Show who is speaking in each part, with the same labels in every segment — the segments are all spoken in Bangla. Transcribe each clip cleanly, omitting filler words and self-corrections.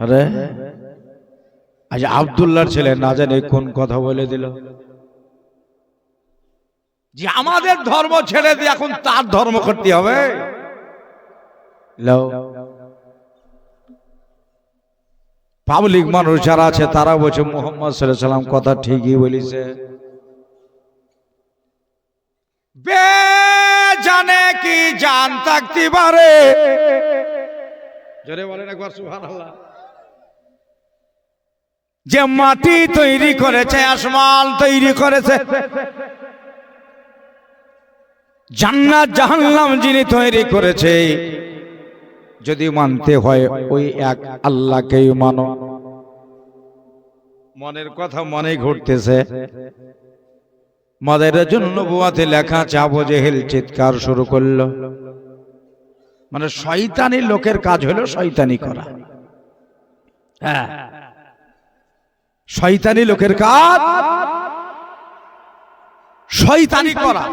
Speaker 1: আরে আজ আব্দুল্লাহর ছেলে না জানে কোন কথা বলে দিল যে আমাদের ধর্ম ছেড়ে দিয়ে এখন তার ধর্ম করতে হবে। পাবলিক মানুষ যারা আছে তারা বলছে মুহাম্মদ সাল্লাল্লাহু আলাইহি সাল্লাম কথা ঠিকই বলেছে। বে জানে কি জান থাকতে পারে, জোরে বলেন একবার সুবহানাল্লাহ। যে মাটি তৈরি করেছে, আসমান তৈরি করেছে, জান্নাত জাহান্নাম যিনি তৈরি করেছে, যদি মানতে হয় ওই এক আল্লাহকেই মানো। মনের কথা মনে ঘুরতেছে। মাদের জন্য নবুয়াতে লেখা আছে আবু জেহেল চিৎকার শুরু করলো। মানে শয়তানি লোকের কাজ হলো শয়তানি করা। হ্যাঁ, শয়তানি লোকের কাজ শয়তানি করা।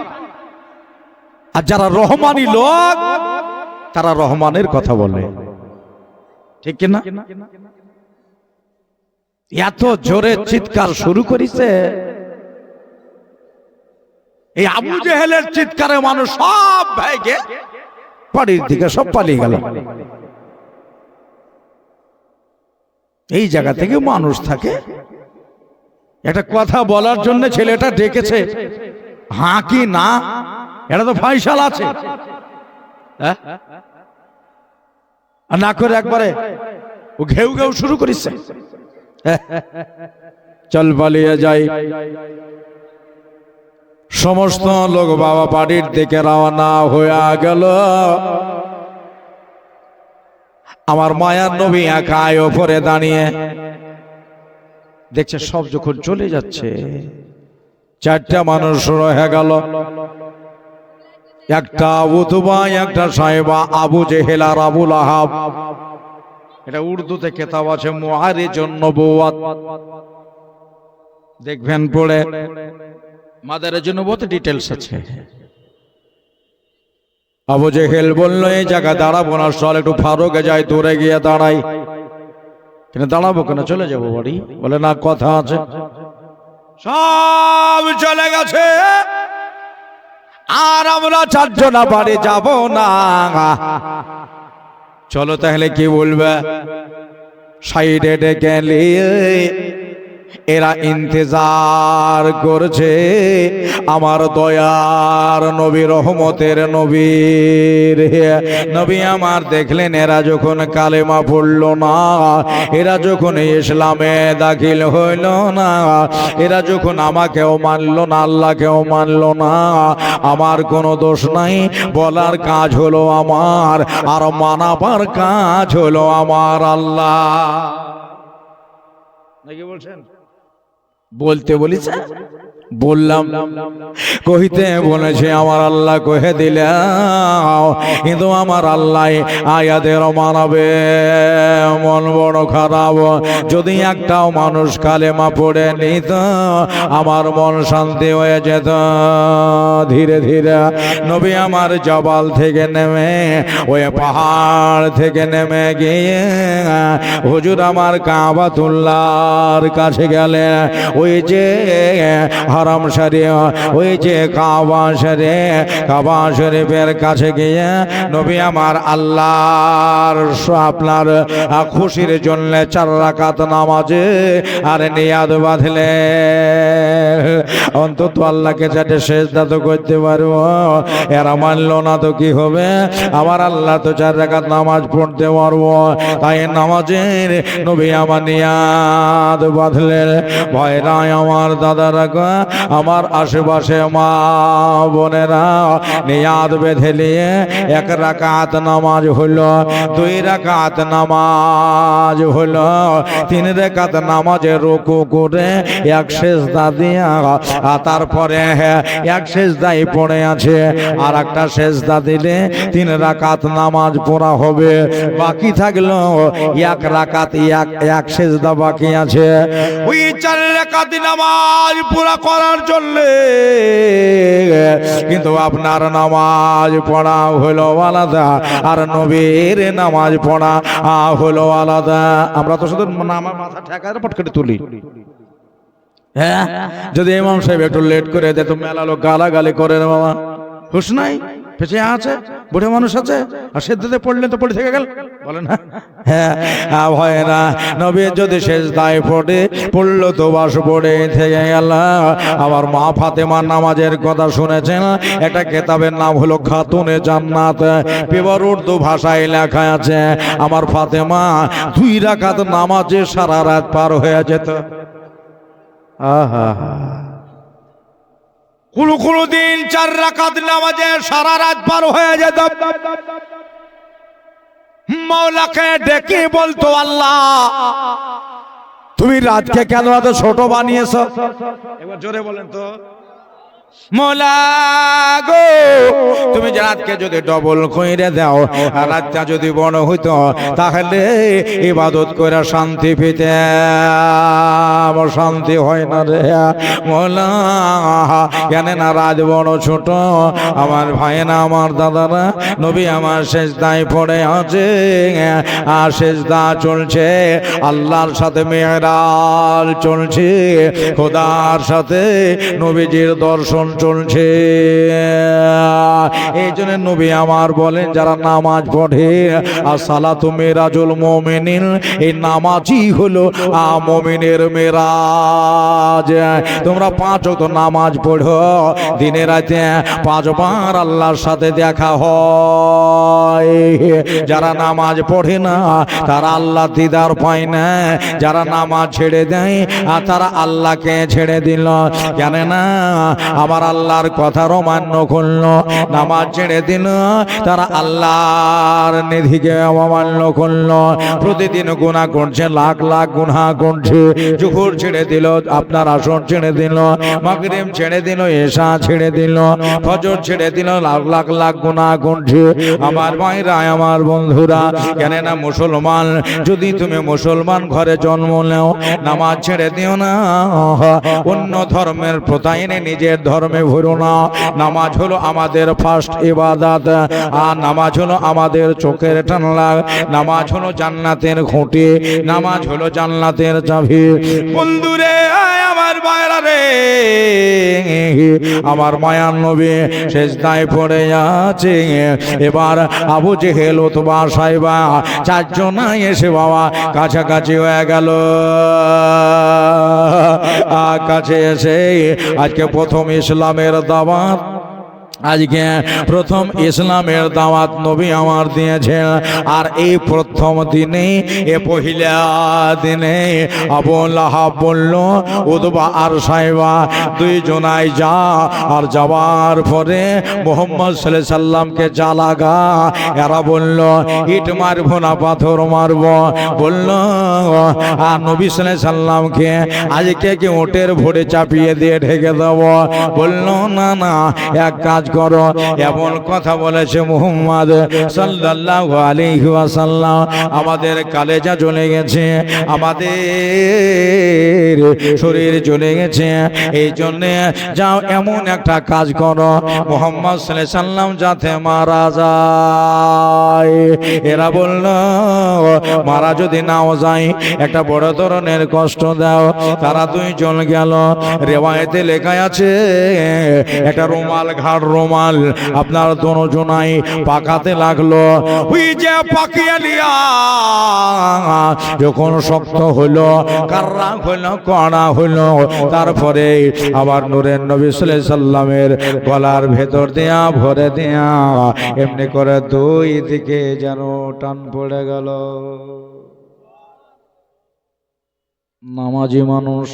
Speaker 1: আর যারা রহমানি লোক তারা রহমানের কথা বলে, ঠিক কিনা? এত জোরে চিৎকার শুরু করেছে, এই আবু জেহেলের চিৎকারে মানুষ সব ভেগে বাড়ির দিকে সব পালিয়ে গেল। এই জায়গা থেকে মানুষ থাকে, একটা কথা বলার জন্য ছেলেটা ডেকেছে, হ্যাঁ কি না এটা তো ফয়সালা আছে, আর না করে একবারে ও ঘেউ ঘেউ শুরু করেছে, চল পালিয়ে যাই। সমস্ত লোক বাবা বাড়ির দিকে রওনা হয়ে গেল। আমার মায়ার নবী একাই ওপরে দাঁড়িয়ে দেখছে সব যখন চলে যাচ্ছে, চারটা মানুষ রয়ে গেল, একটা উতবা, একটা সাহেবা, আবু জেহেল আর আবু লাহাব। এটা উর্দুতে কেতাব আছে মুআরিজুন নবুওয়াত, দেখবেন পড়ে। মাদারের নবুওয়াতে ডিটেইলস আছে। আবু জেহেল বলল এই জায়গা দাঁড়াবো না, চল একটু ফারুকে যাই, দূরে গিয়ে দাঁড়াই। কিন্তু দাঁড়াবো কেন, চলে যাবো বাড়ি। বলে না, কথা আছে। সব চলে গেছে আর আমরা চারজনা বাড়ি যাব না। চলো তাহলে কি বলবে, সাইডে ডেকে নিয়ে এরা ইন্তজার করছে আমার দয়ার নবী, রহমতের নবীর নবী আমার। দেখলেন এরা যখন কালেমা পড়ল না, এরা যখন ইসলামে দাখিল হইল না, এরা যখন আমাকেও মানলো না, আল্লাহকেও মানলো না, আমার কোনো দোষ নাই। বলার কাজ হলো আমার, আর মানাবার কাজ হলো আমার আল্লাহ। নাকি বলছেন? বলতে বলেছে, বললাম। কহিতে বলেছে আমার আল্লাহ কহে দিলে, কিন্তু আমার আল্লাহ আয়াদের মানাবে। মন বড় খারাপ, যদি একটাও মানুষ কালেমা পড়ে নিত আমার মন শান্তি হয়ে যেত। ধীরে ধীরে নবী আমার জবাল থেকে নেমে, ওই পাহাড় থেকে নেমে গিয়ে হুজুর আমার কাবাতুল্লাহর কাছে গেলে, ওই যে হারাম শরীফ, ওই যে কাবা শরীফ, কাবা শরীফের কাছে গিয়ে নবী আমার আল্লাহর আপনার খুশির জন্য 4 রাকাত নামাজে আর নিয়াদ বাঁধলে। অন্তত আল্লাহকে যাতে সেজদা তো করতে পারবো। এরা মানলো না তো কি হবে, আমার আল্লাহ তো 4 রাকাত নামাজ পড়তে পারবো। তাই নামাজের নবী আমার নিয়াদ বাঁধলেন। ভয়রায় আমার দাদারা, আমার আশেপাশে মা বোনেরা নিয়াদ বেঁধে নিয়ে 1 রাকাত নামাজ হলো, 2 রাকাত নামাজ হলো, 3 রাকাত নামাজে রুকু করে 1 সেজদা দিয়া, তারপরে 1 সেজদাই পড়ে আছে, আর একটা সেজদা দিলে 3 রাকাত নামাজ পড়া হবে। বাকি থাকলো 1 রাকাত, 1 সেজদা বাকি আছে। ওই 4 রাকাত নামাজ পুরা করার জন্য, কিন্তু আপনার নামাজ পড়া হলো আলাদা আর নবীর নামাজ পড়া হলো আলাদা। আমরা তো শুধু নামাজ মাথা ঠেকায় পট করে তুলি। হ্যাঁ, যদি ইমাম সাহেব একটু লেট করে দেয় তো মেলা লোক গালাগালি করে রে বাবা, হুশ নাই, পেছনে আছে, বুড়ো মানুষ আছে, আর সেদ্ধতে পড়লে তো পড়ে থেকে গেল, বলে না? হ্যাঁ, ভয় না, নবী যদি সেজদায় পড়লো তো বাস পড়ে থেকে গেল। আমার মা ফাতেমার নামাজের কথা শুনেছেন, একটা কিতাবের নাম হলো খাতুনে জান্নাত, পিওর উর্দু ভাষায় লেখা আছে আমার ফাতেমা 2 রাকাত নামাজে সারা রাত পার হয়ে যেত। কোনো দিন 4 রাকাত নামাজে সারা রাত পার হয়ে যেত। মাওলাকে ডেকে বলতো, আল্লাহ তুমি রাতকে কেন এত ছোট বানিয়েছো? একবার জোরে বলেন তো, মৌলা গো তুমি রাতকে যদি ডবল কইরে দাও, আর রাতটা যদি বড় হইতো তাহলে ইবাদত করে শান্তি পেতে, আমার শান্তি হয় না রে মৌলা। জানে না রাত বড় ছোট, আমার ভাই না আমার দাদারা, নবী আমার সেজদায় পড়ে আছে, আর সেজদা চলছে, আল্লাহর সাথে মেরাজ চলছে, খোদার সাথে নবীজির দর্শন চলছে। এই জন্য নবী আমার বলেন, যারা নামাজ পড়ে আসসালাতু মিরাজুল মুমিনিন, এই নামাজই হলো মুমিনের মিরাজ। তোমরা 5 ওয়াক্ত নামাজ পড়ো, দিনে রাতে 5 বার আল্লাহর সাথে দেখা হয়। যারা নামাজ পড়ে না তারা আল্লাহ দিদার পায় না, যারা নামাজ ছেড়ে দেয় তারা আল্লাহকে ছেড়ে দিল। জানে না আমার আল্লাহর কথার অমান্য করলো, নামাজ ছেড়ে দিল, তারা আল্লাহর নিধিকে অমান্য করলো। প্রতিদিন গুনাহ করছে, লাখ লাখ গুনাহ করছে। জোহর ছেড়ে দিল, আপনার আসর ছেড়ে দিল, মাগরিব ছেড়ে দিল, এশা ছেড়ে দিল, ফজর ছেড়ে দিল, লাখ লাখ লাখ গুনাহ করছে। আমার ভাইরা, আমার বন্ধুরা, কেন না মুসলমান, যদি তুমি মুসলমান ঘরে জন্ম নাও, নামাজ ছেড়ে দিও না, অন্য ধর্মের প্রথায় নিজের ধর্মে ভরো না। নামাজ হলো আমাদের ফার্স্ট ইবাদত, আর নামাজ হলো আমাদের চোখের টানলা, নামাজ হলো জান্নাতের খুঁটি, নামাজ হলো জান্নাতের চাবি। বন্ধুরে, আমার ভাইরা রে, আমার মায়ার নবী সেজদায় পড়ে আছে। এবার আবু জেহেল, উতবা, সাইবা 4 জন এসে বাবা কাছাকাছি হয়ে গেল। কাছে এসে আজকে প্রথম ইসলামের দাওয়াত, আজকে প্রথম ইসলামের দাওয়াত নবী আমার দিয়েছেন। আর এই প্রথম দিনে, এ পহিলা দিনে আবু লাহাব বলল, উতবা আর সাইবা 2 জনাই যা, আর যাওয়ার পরে মুহাম্মদ সাল্লাল্লাহু আলাইহি সাল্লামকে যা লাগা। এরা বলল ইট মারবো না পাথর মারবো। বলল আর নবী সাল্লাল্লাহু আলাইহি সাল্লামকে আজকে কি উটের ভোরে চাপিয়ে দিয়ে ঢেকে দেব? বলল না না, এক কাজ করো। এমন কথা বলেছে মুহাম্মদ সাল্লাল্লাহু আলাইহি ওয়াসাল্লাম, আমাদের কালেজা জ্বলে গেছে, আমাদের শরীর জ্বলে গেছে, এই জন্য যাও এমন একটা কাজ করো মুহাম্মদ সাল্লাল্লাহু আলাইহি সাল্লাম যাতে মারা যায়। এরা বলল মারা যদি নাও যায়, একটা বড় ধরনের কষ্ট দাও। তারা 2 জন গেল, রিওয়ায়েতে লেখা আছে একটা রুমাল, ঘাড় রুমাল আপনার দুজনাই পাকাতে লাগলো। ওই যে পাকিয়ে লিয়া যখন শক্ত হলো, কাররা হলো, কড়া হলো, তারপরে আবার নূরের নবী সাল্লাল্লাহু আলাইহি সাল্লামের গলার ভেতর দিয়া ভরে দিয়া এমনি করে 2 দিকে যেন টান পড়ে গেল। নামাজি মানুষ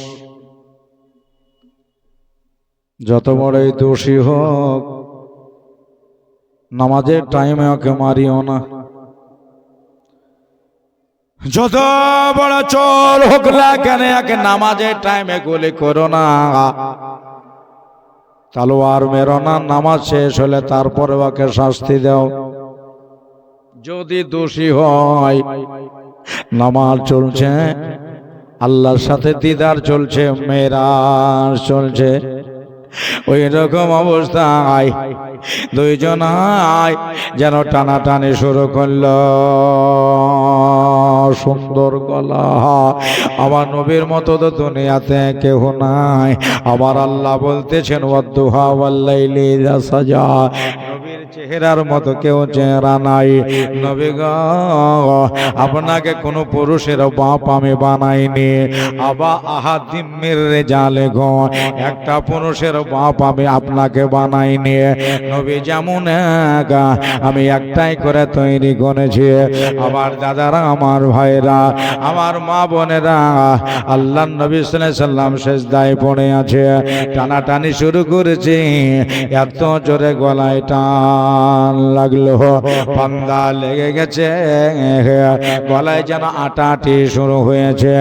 Speaker 1: যত বড়ই দোষী হোক, নামাজের টাইমে ওকে মারিও না। যত বড় চোর হোক না কেন, একে নামাজের টাইমে গুলি করো না, তলোয়ার মেরো না। নামাজ শেষ হলে তারপরে ওকে শাস্তি দাও। যদি দোষী হয়, নামাজ চলছে, আল্লাহর সাথে দিদার চলছে, মেরাজ চলছে, ওই রকম অবস্থায় দুইজনাই যেন টানাটানি শুরু করলো। সুন্দর গলা, আমার নবীর মতো তো দুনিয়াতে কেউ নাই। আমার আল্লাহ বলতেছেন ওয়াদ্দুহা ওয়াল্লাইলি ইযা সাজা, নবীর চেহারার মতো কেউ চেহারা নাই। নবী গো, আপনাকে কোনো পুরুষের বাপ আমি বানাইনি। আবা আহাদিম মির রিজালে গো, একটা পুরুষের বাপ আমি আপনাকে বানাইনি। নবী যেমন এক, আমি একটাই করে তৈরি করেছি। আমার দাদারা, আমার ভাইরা, আমার মা বোনেরা, আল্লাহর নবী সাল্লাল্লাহু আলাইহি সাল্লাম সিজদায় পড়ে আছে। টানাটানি শুরু করেছে, এত জোরে গলায় টান লাগলো, পান্দা লেগে গেছে, গলায় যেন আটাটি শুরু হয়েছে,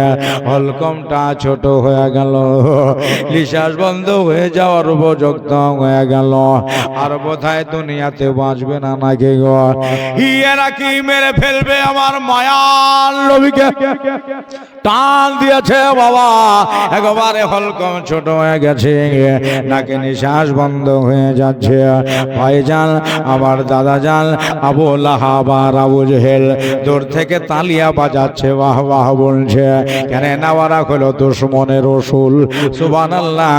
Speaker 1: হলকমটা ছোট হয়ে গেল, নিঃশ্বাস বন্ধ হয়ে যাওয়ার উপযুক্ত হয়ে গেল। আর বোধহয় দুনিয়াতে বাঁচবে না নাকি গো? এরা কি মেরে ফেলবে আমার মায়ার নবীকে? টান দিয়েছে বাবা, একেবারে হলকম ছোট হয়ে গেছে, নাকি নিঃশ্বাস বন্ধ হয়ে যাচ্ছে। ভাইজান, আমার দাদা জান আবু লাহাব আর আবু জেহেল দূর থেকে তালিয়া বাজাচ্ছে, বাহ বাহ বলছে। কেন না, ওরা হলো দুশমনের রসুল। সুবহানাল্লাহ,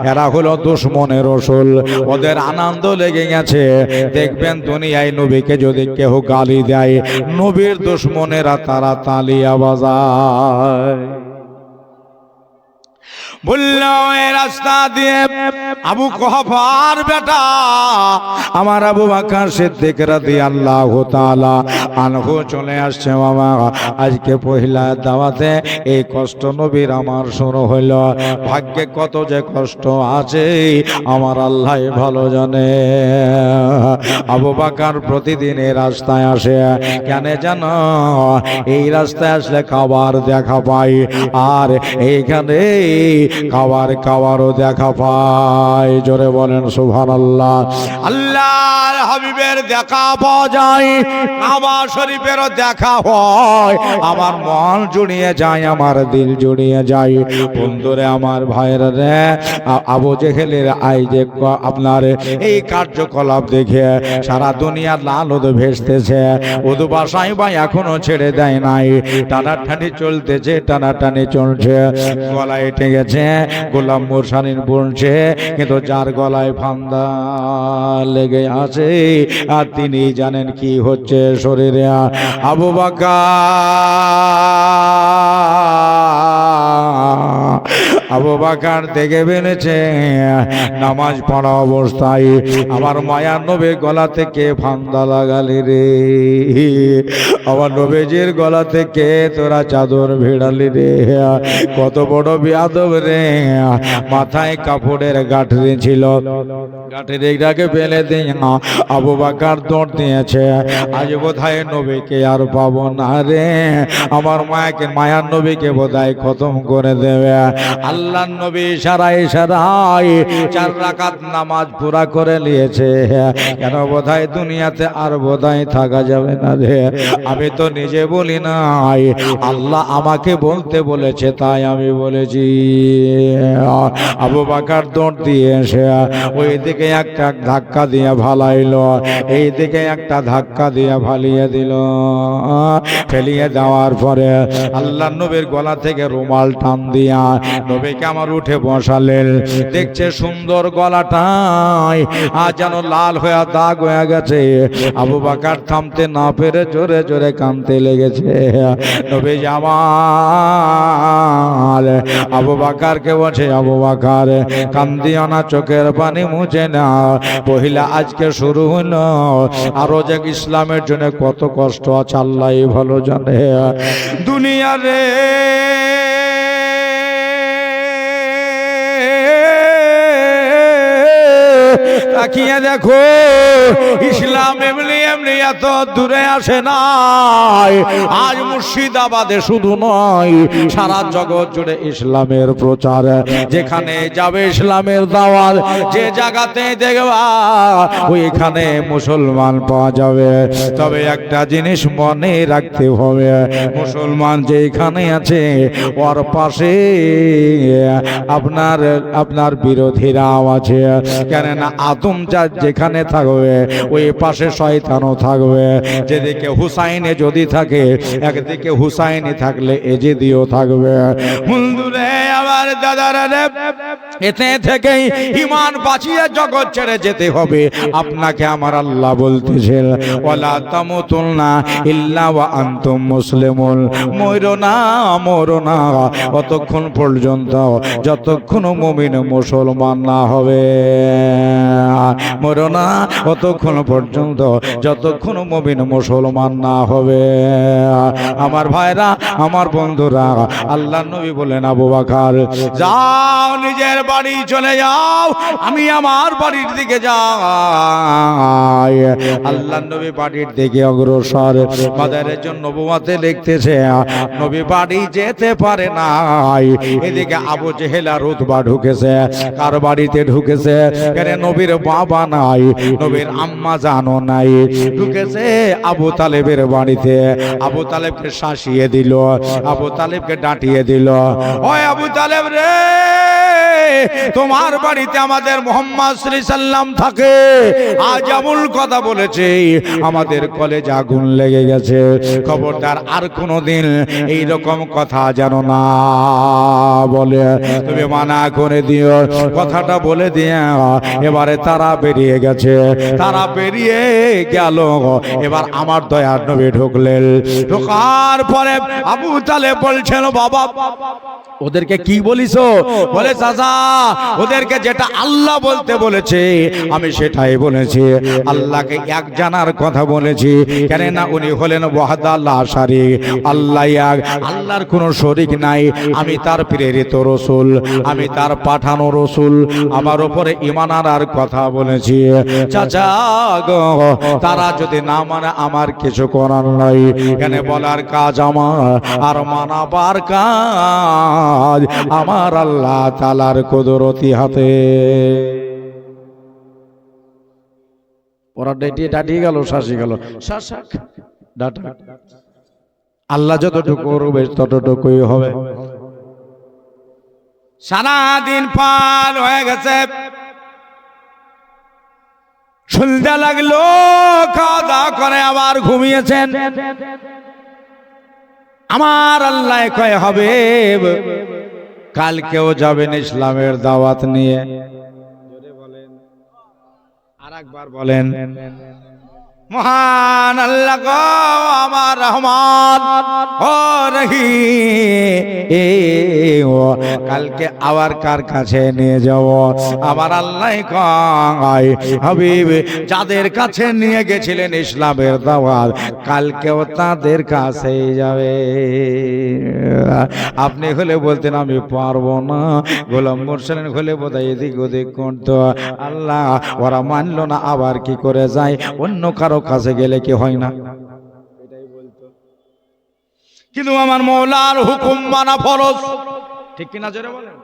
Speaker 1: এরা হলো দুশমনের রসুল। ওদের আনন্দ লেগে গেছে। দেখবেন দুনিয়ায় নবীকে যদি কেউ গালি দেয়, নবীর দুশমনেরা তারা তালিয়া বাজায়। বললো এই রাস্তা দিয়ে আবু কুহাফার বেটা আমার আবু বকর সিদ্দিক রাদিয়াল্লাহু তাআলা আনহু চলে আসছে। বাবা, আজকে পহিলা দাওয়াতে এই কষ্ট নবীর আমার শুরু হইল। ভাগ্যে কত যে কষ্ট আছে আমার আল্লাহ ভালো জানে। আবু বকর প্রতিদিন এই রাস্তায় আসে, কেন জানো? এই রাস্তায় আসলে খাবার দেখা পাই, আর এইখানে খাবারও দেখা পায়। জোরে বলেন সুবহানাল্লাহ। আল্লাহর হাবিবের দেখা পাওয়া যায়, কাবা শরীফেরও দেখা হয়। আমার মন জুড়িয়ে যায়, আমার দিল জুড়িয়ে যায়। বন্ধুরে, আমার ভাইরা রে, আবু জেহেলের আই যে আপনার এই কার্যকলাপ দেখে সারা দুনিয়া লাল উদ ভেসতেছে। উদু বাসায় ভাই এখনো ছেড়ে দেয় নাই, টানাটানি চলতেছে, টানাটানি চলছে। গলায় এটে গেছে, গোলাম মোরসালিন বলছে, কিন্তু যার গলায় ফান্দা লেগে আছে আর তিনি জানেন কি হচ্ছে শরীরে। আবু বকর দেখে ফেলেছে নামাজ পড়া অবস্থায় আমার মায়ার নবীর গলা থেকে ফান্দা লাগালি রে, আমার নবীজির গলা থেকে তোরা চাদর ভিড়ালি রে। কত বড় বিয়াদব রে! মাথায় কাপড়ের গাঁঠরি ছিল, গাঁঠরিটাকে ফেলে দিয়ে আবু বকর দৌড় দিয়েছে। আজ বোধহয় নবীকে আর পাবো না রে, আমার মায়ার নবীকে বোধহয় খতম করে দেবে। আল্লাহর নবী ইশারায় 4 রাকাত নামাজ পুরা করে নিয়েছে। কেন? বোধহয় দুনিয়াতে আর বোধহয় থাকা যাবে না রে। আমি তো নিজে বলি নাই, আল্লাহ আমাকে বলতে বলেছে, তাই আমি বলেছি। আবু বকর দৌড় দিয়ে এসে ওই দিকে একটা ধাক্কা দিয়ে ভালাইলো, এই দিকে একটা ধাক্কা দিয়ে ভালিয়ে দিল। ফেলিয়ে দেওয়ার পরে আল্লাহ নবীর গলা থেকে রুমাল টান দিয়া নবীকে আমার উঠে বসালেন। দেখছে সুন্দর গলাটাই আজ যেন লাল হয়ে দাগ হয়ে গেছে। আবু বকর থামতে না পেরে জোরে জোরে কাঁদতে লেগেছে। নবী জামাল আবু বকরকে বলছে, আবু বকর কান্দিও না, চোখের পানি মুছে না। পহিলা আজকে শুরু হলো, আরো যে ইসলামের জন্য কত কষ্ট আছে আল্লাহ ভালো জানে। দুনিয়া রে, তাকিয়ে দেখো ইসলাম এমনি এমনি এত দূরে আসে নাই। আজ মুর্শিদাবাদে শুধু নয়, সারা জগৎ জুড়ে ইসলামের প্রচার, যেখানে যাবে ইসলামের দাওয়াত, যে জায়গাতে দেখবা ওইখানে মুসলমান পাওয়া যাবে। তবে একটা জিনিস মনে রাখতে হবে, মুসলমান যেখানে আছে ওর পাশে আপনার বিরোধীরাও আছে। কেননা আদম যেখানে থাকবে ওই পাশে শয়তানও থাকবে। যেদিকে হুসাইনে যদি থাকে, একদিকে হুসাইনি থাকলে এজিদিও থাকবে। বন্ধুরে আমার দাদারা, এতে থেকেই ঈমান বাঁচিয়ে জগৎ ছেড়ে যেতে হবে। আপনাকে আমার আল্লাহ বলতেছেন, ওয়ালা তামুতুন্না ইল্লা ওয়া আনতুম মুসলিমুন। মরো না অতক্ষণ পর্যন্ত যতক্ষণ মুমিন মুসলমান না হবে। মরো না অতক্ষণ পর্যন্ত যতক্ষণ মুমিন মুসলমান না হবে। আমার ভাইরা, আমার বন্ধুরা, আল্লাহর নবী বলেন, আবু বকর যাও নিজের বাড়ি চলে যাও, আমি আমার বাড়ির দিকে যাই। আল্লাহর নবী বাড়ির দিকে অগ্রসর। বাজারের জন্য নবুয়াতে লিখতেছে নবী বাড়ি যেতে পারে নাই। এদিকে আবু জেহেল আর উতবা ঢুকেছে। কার বাড়িতে ঢুকেছে? কেন নবীর বাবা নাই, নবীর আম্মা জানো নাই, ঢুকেছে আবু তালেবের বাড়িতে। আবু তালেবকে শাসিয়ে দিল, আবু তালেবকে ডাঁটিয়ে দিল। ওই আবু তালেব রে, তোমার বাড়িতে আমাদের মুহাম্মদ সাল্লাল্লাহু আলাইহি সাল্লাম থাকে। আজ এমন কথা বলেছে আমাদের কলেজে আগুন লেগে গেছে। খবরদার আর কোনোদিন এই রকম কথা জানো না বলে তুমি মানা করে দিও। কথাটা বলে দিয়ে এবারে তারা বেরিয়ে গেছে। তারা বেরিয়ে গেল। এবার আমার দয়ার নবী ঢুকলেন। ঢোকার পরে আবু তালেব বলছেন, বাবা ওদেরকে কি বলিছো? বলে চাচা, ওদেরকে যেটা আল্লাহ বলতে বলেছে আমি সেটাই বলেছি। আল্লাহকে এক জানার কথা বলেছি। কেন না উনি হলেন ওয়াহদাল্লাহ শারীক, আল্লাহ এক, আল্লাহর কোনো শরীক নাই। আমি তার প্রেরিত রসুল, আমি তার পাঠানো রসুল। আমার উপরে ঈমান আনার কথা বলেছি। চাচা গো, তারা যদি না মানে আমার কিছু করার নাই। কেন বলার কাজ আমার, আর মানাবার কাজ আমার আল্লাহ তাআলার কুদরতি হাতে। ওরা ডাটিয়ে গেল, শাসি গেল, শাসক ডাটা। আল্লাহ যতটুকু করবে ততটুকুই হবে। সারাদিন পার হয়ে গেছে, সন্ধ্যা লাগলো, খাওয়া দাওয়া করে আবার ঘুমিয়েছেন। আমার আল্লাহ কয় হবে কালকেও যাবেন ইসলামের দাওয়াত নিয়ে। আরেকবার বলেন, মহান আল্লাহ গো আমার রহমান ও রহিম, কালকে আবার কার কাছে নিয়ে যাব? আমার আল্লাহ কয় হাবিব যাদের কাছে নিয়ে গেছিলেন ইসলামের দাওয়াত, কালকেও তাদের কাছেই যাবে। আপনি হলে বলতেন আমি পারবো না, গোলাম মোরসেলেন হলে বোধহয় এদিক ওদিক করতো। আল্লাহ ওরা মানলো না, আবার কি করে যায়? অন্য কারো কাছে গেলে কি হয় না? কিন্তু আমার মওলার হুকুম মানা ফরজ, ঠিক কিনা জোরে বলেন?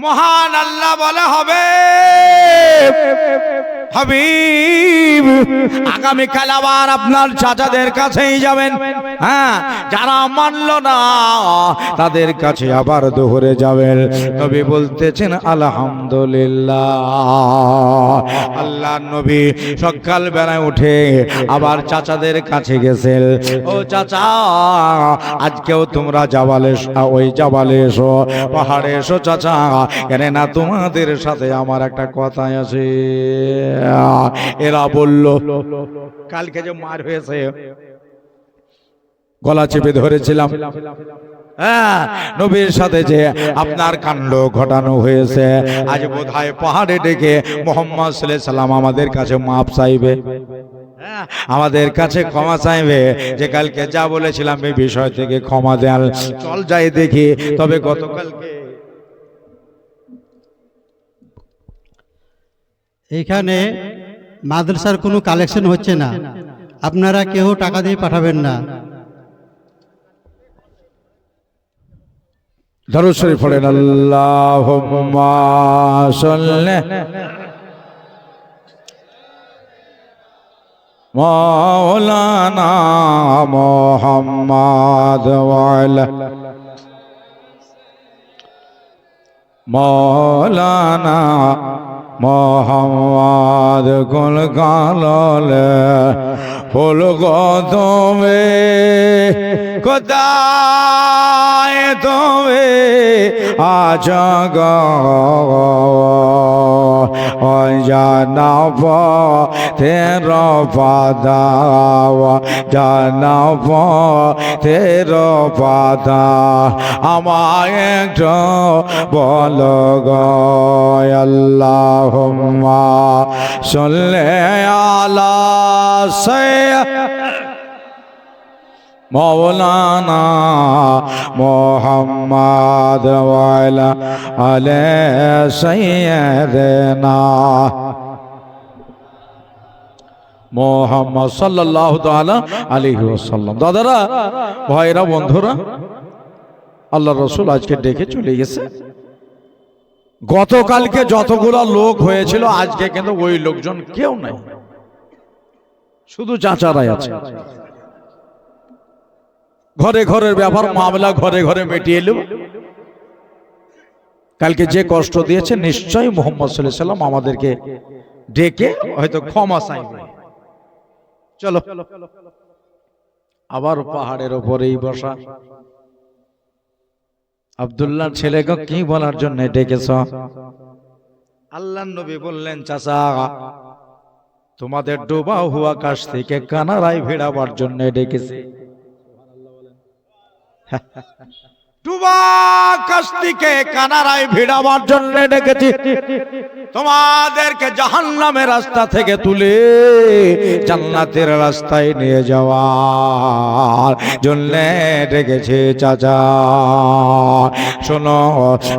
Speaker 1: মহান আল্লাহ বলে হবে হাবিব আগামীকাল আবার আপনার চাচাদের কাছেই যাবেন। হ্যাঁ, যারা মানলো না তাদের কাছে আবার দোহরে যাবেন। নবী বলতেছেন আলহামদুলিল্লাহ। আল্লাহ নবী সকাল বেলায় উঠে আবার চাচাদের কাছে গেছেন। ও চাচা, আজকেও তোমরা জাবালে, ওই জাবালে এসো, পাহাড়ে এসো চাচা, কেন না তোমাদের সাথে আমার একটা কথা আছে। এরা বলল কালকে যে মার হয়েছে, গলা চেপে ধরেছিলাম, হ্যাঁ, নবীর সাথে যে আপনার কাণ্ড ঘটানো হয়েছে, আজ বোধহয় পাহাড়ে ডেকে মুহাম্মদ সাল্লাল্লাহু আলাইহি সাল্লাম আমাদের কাছে মাপ চাইবে, আমাদের কাছে ক্ষমা চাইবে, যে কালকে যা বলেছিলাম এই বিষয় থেকে ক্ষমা দেন। চল যাই দেখি। তবে গতকালকে
Speaker 2: এইখানে মাদ্রাসার কোনো কালেকশন হচ্ছে না, আপনারা কেউ টাকা দিয়ে পাঠাবেন না।
Speaker 1: দরুদ শরীফ পড়েন। আল্লাহুম্মা সাল্লি মাওলানা মুহাম্মদ ওয়া আলা মাওলানা মোহাম্মদ কুল কাললে ফুল গদমে কোথায় তুমি আছো গো জানাব তের পাদাও জানাব তের পাদা আমায় একটু বল গো আল্লাহুম্মা সাল্লি আলা মাওলানা মুহাম্মদ ওয়া আলা আলি সাইয়্যিদিনা মুহাম্মদ সাল্লাল্লাহু তাআলা আলাইহি ওয়াসাল্লাম। দাদারা, ভাইরা, বন্ধুরা, আল্লাহর রাসূল আজকে ডেকে চলে গেছে। গতকালকে যতগুলো লোক হয়েছিল আজকে কিন্তু ওই লোকজন কেউ নাই, শুধু চাচারাই আছে। ঘরে ঘরের ব্যাপার মামলা ঘরে ঘরে মিটিয়ে এলো। কালকে যে কষ্ট দিয়েছে নিশ্চয়ই মুহাম্মদ সাল্লাল্লাহু আলাইহি ওয়াসাল্লাম আমাদেরকে ডেকে হয়তো ক্ষমা চাইবে। চলো আবার পাহাড়ের উপরেই বসা। আব্দুল্লাহর ছেলেকে কি বলার জন্য ডেকেছ? আল্লাহর নবী বললেন, চাচা তোমাদের ডোবা হুয়া আকাশ থেকে কানারায় ভিড়াবার জন্য ডেকেছে। ডুবা কাস্তিকে কানারায় ভিড়াবার জন্য ডেকেছি, তোমাদেরকে জাহান্নামের রাস্তা থেকে তুলে জান্নাতের রাস্তায় নিয়ে যাওয়ার জন্য ডেকেছি। চাচা শোনো,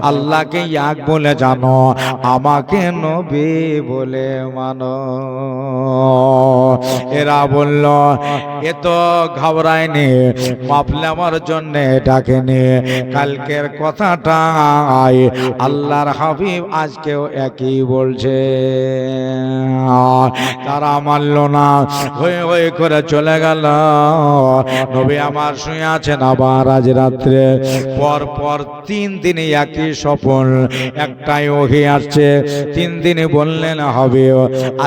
Speaker 1: আল্লাহকে এক বলে জানো, আমাকে নবী বলে মানো। এরা বলল, এ তো ঘাবড়ায়নি, মাপলে আমার জন্য ডাকেনি। কালকের কথাটাই আল্লাহর হাবিব আজকেও একই বলছে। তারা মানল না, হয়ে হয়ে করে চলে গেল। নবী আমার শুয়ে আছেন, আবার আজ রাত্রে পর পর 3 দিনে একই স্বপ্ন, একটাই ওহি আসছে। 3 দিনে বললেন হবে,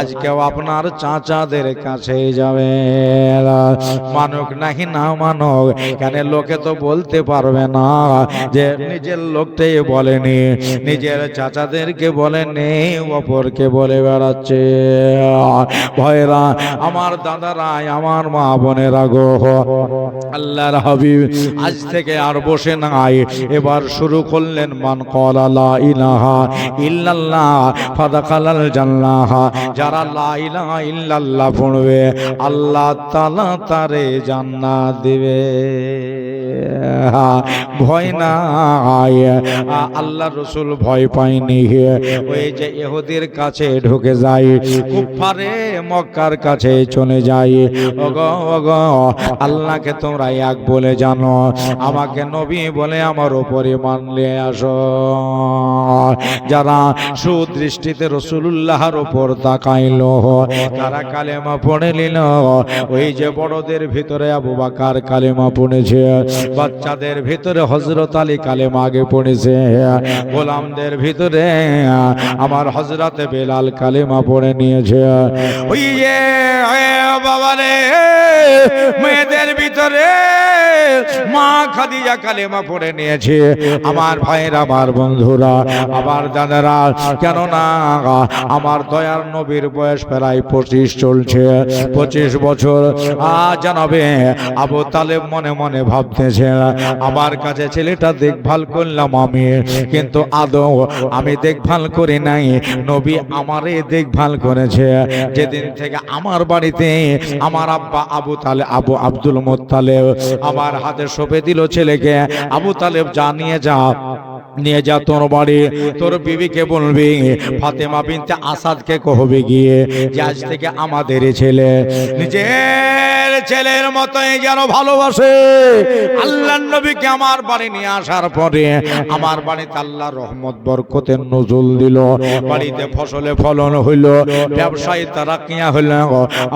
Speaker 1: আজকেও আপনার চাচাদের কাছে যাবে। মানুক নাকি না মানুক, কেন লোকে তো বলতে পারবে না যে নিজের লোকটাই বলেনি, নিজের চাচাদেরকে বলেনি, অপরকে বলে বেড়াচ্ছে। ভয়রা, আমার দাদারা, আমার মা বোনেরা গো, আল্লাহর হাবিব আজ থেকে আর বসে নাই, এবার শুরু করলেন মান ক্বালা লা ইলাহা ইল্লাল্লাহ ফাদাখালাল জান্নাহ। যারা লা ইলাহা ইল্লাল্লাহ পড়বে আল্লাহ তাআলা তারে জান্নাত দিবে। ভয় নাই, আল্লাহ রসুল ভয় পায়নি। ওই যে ইহুদির কাছে ঢুকে যায়, কুফারে মক্কার কাছে চলে যায়, ওগো ওগো আল্লাহকে তোমরা এক বলে জানো, আমাকে নবী বলে আমার উপরে মানলে আসো। যারা সুদৃষ্টিতে রাসূলুল্লাহর উপর তাকাইল তারা কালেমা পড়ে নিল। ওই যে বড়দের ভিতরে আবু বকর কালেমা পড়েছে, বাচ্চাদের ভিতরে হযরত আলী কালেমা আগে পড়েছে, গোলামদের ভিতরে আমার হযরতে বেলাল কালেমা পড়ে নিয়েছে। ওই যে বাবারে মেয়েদের ভিতরে মা খাদিজা কালেমা পড়ে নিয়েছে। আমার ভাইরা, আমার বন্ধুরা, আমার দাদারা, কেন না আমার দয়ার নবীর বয়স প্রায় 25 চলছে, 25 বছর। জানাবে আবু তালেব মনে মনে ভাবতেছে, আমার কাছে ছেলেটা দেখভাল করলাম আমি, কিন্তু আদৌ আমি দেখভাল করি নাই, নবী আমারে দেখভাল করেছে। যেদিন থেকে আমার বাড়িতে আমার আব্বা আবু তালেব, আবু আব্দুল মুত্তালিব আমার হাতে সঁপে দিল ছেলেকে, আবু তালেব জানিয়ে যা নিয়ে যা তোর বাড়ি, তোর বিবিকে বলবি ফাতেমা বিনতে আসাদকে কহবে গিয়ে যে আজ থেকে আমাদের ছেলে নিজের ছেলের মতোই যেন ভালোবাসে। আল্লাহর নবীকে আমার বাড়ি নিয়ে আসার পরে আমার বাড়িতে আল্লাহ রহমত বরকতের নজুল দিল, বাড়িতে ফসলে ফলন হইল, ব্যবসায়ী তারাকিয়া হইল।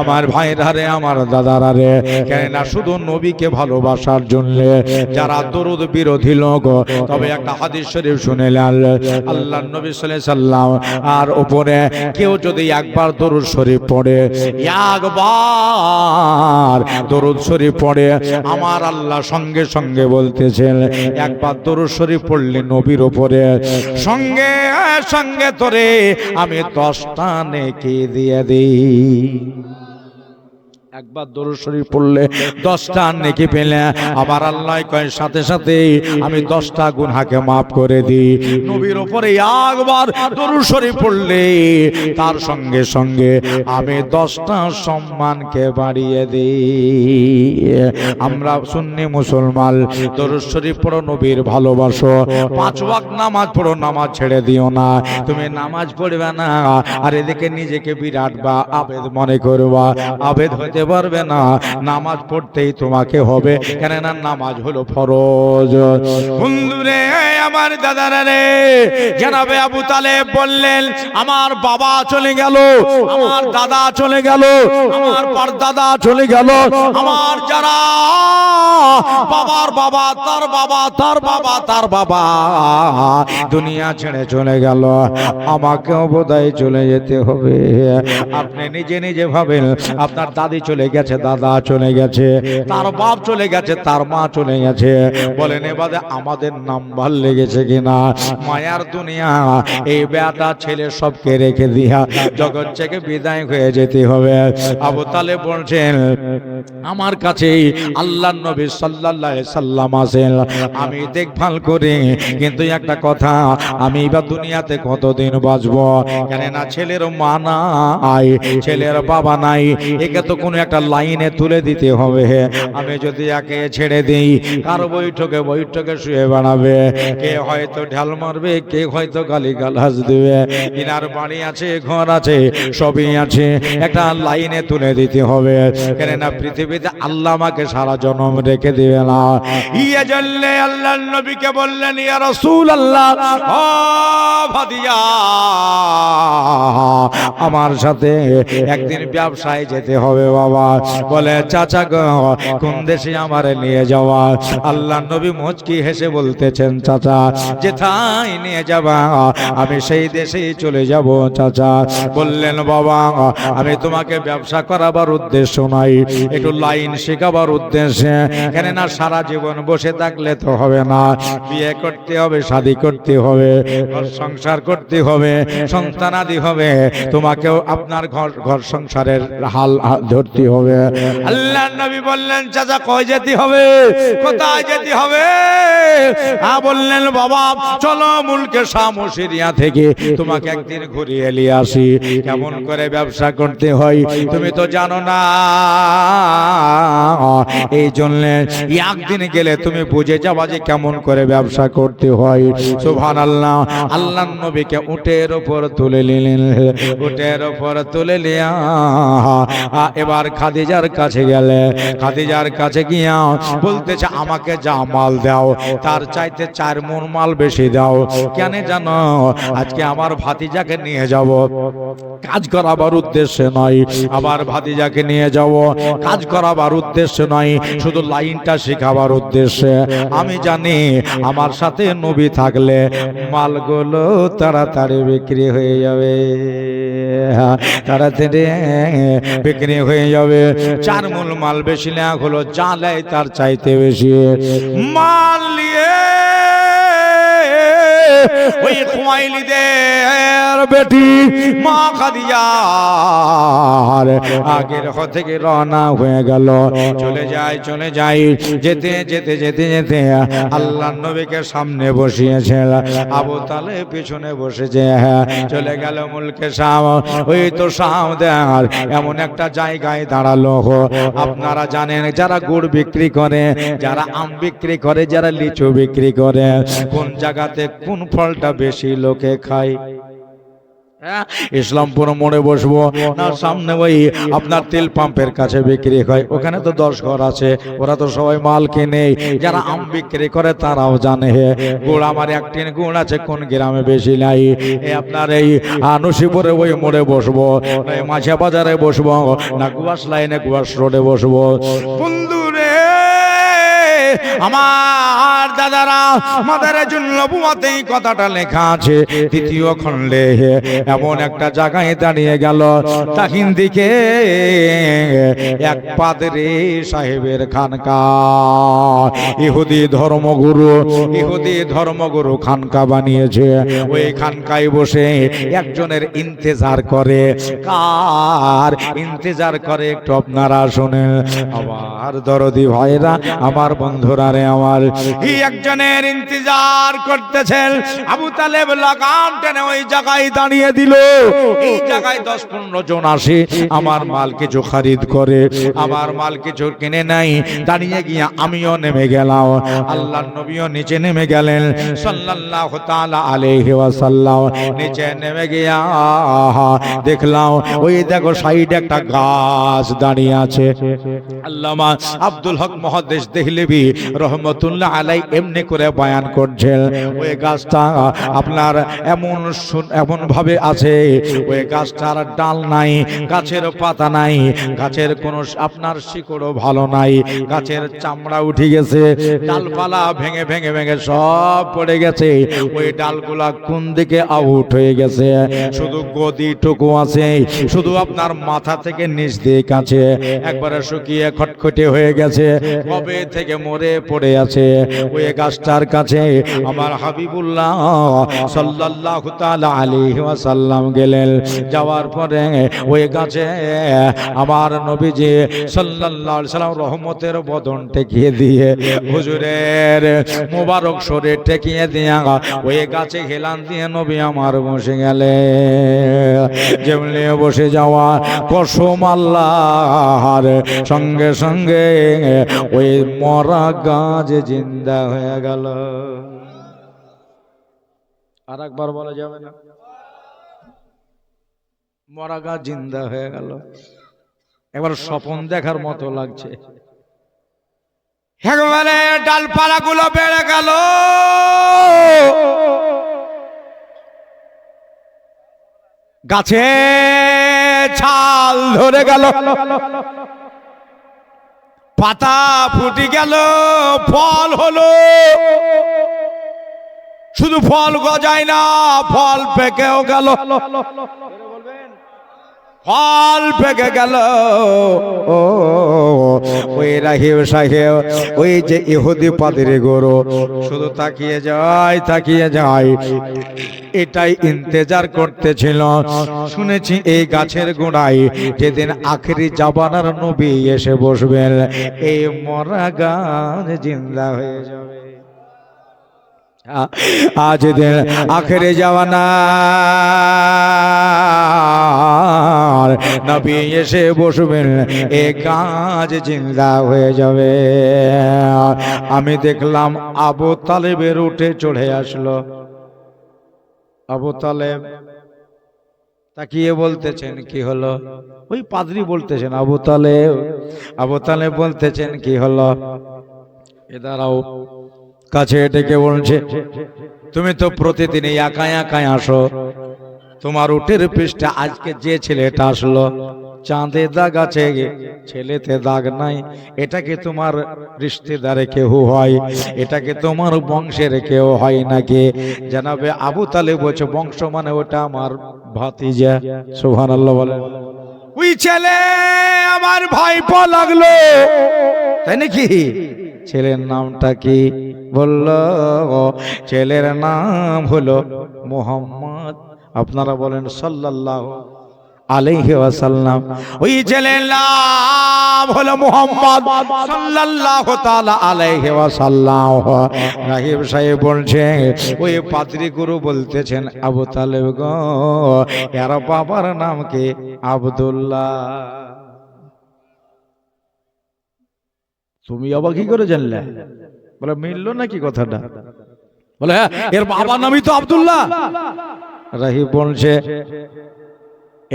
Speaker 1: আমার ভাইরা রে, আমার দাদারা রে, কেন না শুধু নবীকে ভালোবাসার জন্য যারা দরুদ বিরোধী লোক, তবে একটা হাদিস শরীফ শুনেলেন আল্লাহর নবী সাল্লাল্লাহু আলাইহি সাল্লাম আর উপরে কেউ যদি একবার দরুদ শরীফ পড়ে, একবার দরুদ শরীফ পড়ে, আমার আল্লাহ সঙ্গে সঙ্গে বলতেছেন একবার দরুদ শরীফ পড়লে নবীর উপরে সঙ্গে সঙ্গে তোরে আমি 10টা নেকি দিয়ে দিই। একবার দরুদ শরীফ পড়লে 10টা নেকি পেলে আমার আল্লাহ কয় সাথে সাথে আমি 10টা গুনাহকে maaf করে দিই। নবীর উপরে একবার দরুদ শরীফ পড়লে তার সঙ্গে সঙ্গে আমি 10টা সম্মানকে বাড়িয়ে দিই। আমরা সুন্নি মুসলমান, দরুদ শরীফ পড়ো, নবীর ভালোবাসো, 5 ওয়াক্ত নামাজ পড়ো, নামাজ ছেড়ে দিও না। তুমি নামাজ পড়বে না আর এদিকে নিজেকে বিরাট বা আবেদ মনে করবা, আবেদ হতে পারবে না। নামাজ পড়তেই তোমাকে হবে, কেননা নামাজ হলো ফরজ। বন্ধুরে, আমার দাদারা রে, জনাবে আবু তালেব বললেন আমার বাবা চলে গেল, আমার দাদা চলে গেল, আমার পরদাদা চলে গেল, আমার যারা বাবার বাবা, তার বাবা, তার বাবা, তার বাবা দুনিয়া ছেড়ে চলে গেল, আমাকেও বোধহয় চলে যেতে হবে। আপনি নিজে নিজে ভাবেন, আপনার দাদি চলে গেছে, দাদা চলে গেছে, তার বাপ চলে গেছে, তার মা চলে গেছে, বলেন এবারে আমাদের নাম্বার লেগেছে কিনা? মায়ার দুনিয়া, এই বেটা ছেলে সবকে রেখে দিয়া জগৎ থেকে বিদায় হয়ে যেতে হবে। আবু তালেব বলছেন আমার কাছে আল্লাহর নবী সাল্লাল্লাহু আলাইহি সাল্লাম আছেন, আমি দেখভাল করি, কিন্তু একটা কথা, আমি এবার দুনিয়াতে কতদিন বাঁচবো? কেননা ছেলের মা নাই, ছেলের বাবা নাই, একে তো কোনো একটা লাইনে তুলে দিতে হবে। আমি যদি একে ছেড়ে দিই, কারো বৈঠকে বৈঠকে শুয়ে বেড়াবে, কে হয়তো ঢাল মারবে, কে হয়তো গালি গালাজ দিবে। ইনার বাড়ি আছে, ঘর আছে, সবই আছে, একটা লাইনে তুলে দিতে হবে। কেননা পৃথিবীতে আল্লাহ আমাকে সারা জন্ম রেখে দিবে না। ইয়ে জল্লে আল্লাহর নবীকে বললেন ইয়া রাসূলুল্লাহ, ও ভাদিয়া আমার সাথে একদিন ব্যবসায় যেতে হবে বাবা। বলে চাচা গো, কোন দেশে আমারে নিয়ে যাওয়া? আল্লাহর নবী মুচকি হেসে বলতেছেন চাচা, যেথায় নিয়ে যাবা আমি সেই দেশেই চলে যাব চাচা। বললেন বাবা, আমি তোমাকে ব্যবসা করাবার উদ্দেশ্য নাই, একটু লাইন শেখাবার উদ্দেশ্যে। কেননা সারা জীবন বসে থাকলে তো হবে না, বিয়ে করতে হবে, শাদী করতে হবে, ঘর সংসার করতে হবে, সন্তানাদি হবে, তোমাকেও আপনার ঘর সংসারের হাল ধরতে হবে। আল্লাহর নবী বললেন চাচা কই যেতে হবে, কোথায় যেতে হবে? বললেন বাবা চলো মুলকে শাম ও সিরিয়া থেকে তোমাকে একদিন ঘুরিয়ে নিয়ে আসি, কেমন করে ব্যবসা করতে হয় তুমি তো জানো না। এই জন্য একদিন গেলে তুমি বুঝে যাবা যে কেমন করে ব্যবসা করতে হয়। সুবহানাল্লাহ। আল্লাহর নবীকে উটের উপর তুলে নিলেন, উটের উপর তুলে নিয়া এবার খাদিজার কাছে গেলে, খাদিজার কাছে গিয়া বলতেছে আমাকে যা মাল দাও তার চাইতে 4 মণ মাল বেশি দাও। কেন জানো? আজকে আমার ভাতিজাকে নিয়ে যাব, কাজ করাবার উদ্দেশ্যে নয়। আবার ভাতিজাকে নিয়ে যাব কাজ করাবার উদ্দেশ্যে নয়, শুধু লাইনটা শেখাবার উদ্দেশ্যে। আমি জানি আমার সাথে নবী থাকলে মালগুলো তাড়াতাড়ি বিক্রি হয়ে যাবে, তাড়াতাড়ি বিক্রি হয়ে যাবে। 4 মণ মাল বেশি নেওয়া হলো, জালে তার চাইতে বেশি মাল নিয়ে ওই খুয়াইলিদের বেটি মা খাদিজার আগের থেকে রওনা হয়ে গেল। চলে যায় যেতে যেতে যেতে যেতে আল্লাহর নবীকে সামনে বসিয়েছে, আবু তালেব পিছনে বসেছে। চলে গেল মুলকে শাম। ওই তো শাম দেয়ার এমন একটা জায়গায় দাঁড়ালো, আপনারা জানেন যারা গুড় বিক্রি করে, যারা আম বিক্রি করে, যারা লিচু বিক্রি করে, কোন জায়গাতে কোন ফলটা বেশি লোকে খায়? ইসলামপুর মোড়ে বসবো না সামনে ওই আপনার তেল পাম্পের কাছে বিক্রি হয়, ওখানে তো 10 ঘর আছে, ওরা তো সবাই মাল কিনে। যারা আম বিক্রি করে তারাও জানে গুড় আমার এক টিন গুড় আছে কোন গ্রামে বেশি নাই। আপনার এই নসিপুরে ওই মোড়ে বসবো, মাঝে বাজারে বসবো না গুয়াস লাইনে গুয়াস রোডে বসবো। বন্ধুরে আমার দাদারা মাদারের জন্য বুয়াতেই কথাটা লেখা আছে দ্বিতীয় খণ্ডে। এমন একটা জায়গায় দাঁড়িয়ে গেল, দাহিন দিকে এক পাদরি সাহেবের খানকা, ইহুদি ধর্মগুরু খানকা বানিয়েছে। ওই খানকায় বসে একজনের ইন্তেজার করে। কার ইন্তেজার করে একটু আপনারা শুনে। আমার দরদি ভাইরা, আমার বন্ধুরা রে আমার, এই একজনের ইন্তজার করতেছেন। আবু তালেব লাগাম টেনে ওই জায়গায় দাঁড়িয়ে দিল। এই জায়গায় 10-15 জন আসে, আমার মাল কিছু খরিদ করে, আমার মাল কিছু কিনে নাই। দাঁড়িয়ে গিয়ে আমিও নেমে গেলাম, আল্লাহর নবীও নিচে নেমে গেলেন সাল্লাল্লাহু তাআলা আলাইহি ওয়াসাল্লাম। নিচে নেমে গিয়া দেখলাম ওই দেখো সাইডে একটা গাছ দাঁড়িয়ে আছে। আল্লামা আব্দুল হক মুহাদ্দিস দেহলভী রহমতুল্লাহ আলাই এমনি করে বয়ান করছেন, ওই গাছটা আপনার এমন ভাবে আছে, ওই গাছটার ডাল নাই, গাছের পাতা নাই, গাছের কোনো আপনার শিকড়ও ভালো নাই, গাছের চামড়া উঠে গেছে, ডালপালা ভেঙে ভেঙে ভেঙে সব পড়ে গেছে। ওই ডালগুলা কোন দিকে আউট হয়ে গেছে, শুধু গদিটুকু আছে, শুধু আপনার মাথা থেকে নিচ দিক আছে, একবারে শুকিয়ে খটখটে হয়ে গেছে, কবে থেকে মরে পড়ে আছে। ওই গাছটার কাছে আমার হাবিবুল্লাহ সাল্লাল্লাহু তাআলা আলাইহি ওয়াসাল্লাম গেলেন। যাওয়ার পরে ওই গাছে আমার নবীজি সাল্লাল্লাহু আলাইহি সাল্লাম রহমতের বদন টেকিয়ে দিয়ে, হুজুরের মোবারক শরীর টেকিয়ে দিয়া ওই গাছে হেলান দিয়ে নবী আমার বসে গেলেন। যেমনি বসে যাওয়া কসম আল্লাহর, সঙ্গে সঙ্গে ওই মরা গাছ জিন্দা হয়ে গেল। আর একবার বলা যাবে না? মরা গাছ জিন্দা হয়ে গেল। এবার স্বপ্ন দেখার মতো লাগছে। একেবারে ডালপালা গুলো বেড়ে গেল, গাছে ছাল ধরে গেল, পাতা ফুটে গেল, ফল হলো। শুধু ফল গজায় না, ফল পেকেও গেল, ফল পেকে গেল। ওই রাহিব সাহেব, ওই যে ইহুদি পাদ্রী গুরু, শুধু তাকিয়ে যায়। এটাই ইন্তেজার করতেছিল। শুনেছি এই গাছের গোড়ায় যেদিন আখেরি জামানার নবী এসে বসবেন, এই মরা গাছ জিন্দা হয়ে যাবে। আজ দিন আখেরে জামানা নবী এসে বসবেন, এ গাছ জিন্দা হয়ে যাবে। আমি দেখলাম আবু তালেবের উঠে চড়ে আসলো। আবু তালেব তাকিয়ে বলতেছেন কি হলো? ওই পাদ্রী বলতেছেন আবু তালেব বলতেছেন কি হলো? এ দাঁড়াও, কাছে ডেকে বলছে, তুমি তো প্রতিদিন একাই আসো, তোমার উটের পৃষ্ঠে আজকে যে ছেলেটা আসলো, চাঁদে দাগ আছে, ছেলেতে দাগ নাই, এটাকে তোমার রিশতেদারে কেউ হয়? এটাকে তোমার বংশের কেউ হয় নাকি? জানাবে আবু তালেব বলছে, বংশ মানে ওটা আমার ভাতিজা। সুবহানাল্লাহ বলে। ওই ছেলে আমার ভাইপো লাগলো, তাই নাকি? ছেলের নামটা কি? বলল ছেলের নাম হলো মুহাম্মদ। আপনারা বলেন সাল্লাল্লাহু আলাইহি ওয়াসাল্লাম। ওই ছেলের নাম হলো মুহাম্মদ সাল্লাল্লাহু তাআলা আলাইহি ওয়াসাল্লাম। রাহিব সাহেব বলছে ওই পাদ্রী গুরু বলতেছেন আবু তালেব গো, এর বাবার নাম কি? আব্দুল্লাহ। তুমি আবার কি করে জানলে? বলে মিললো নাকি কথাটা? বলে হ্যাঁ, এর বাবার নামই তো আব্দুল্লাহ। রাহিব বলছে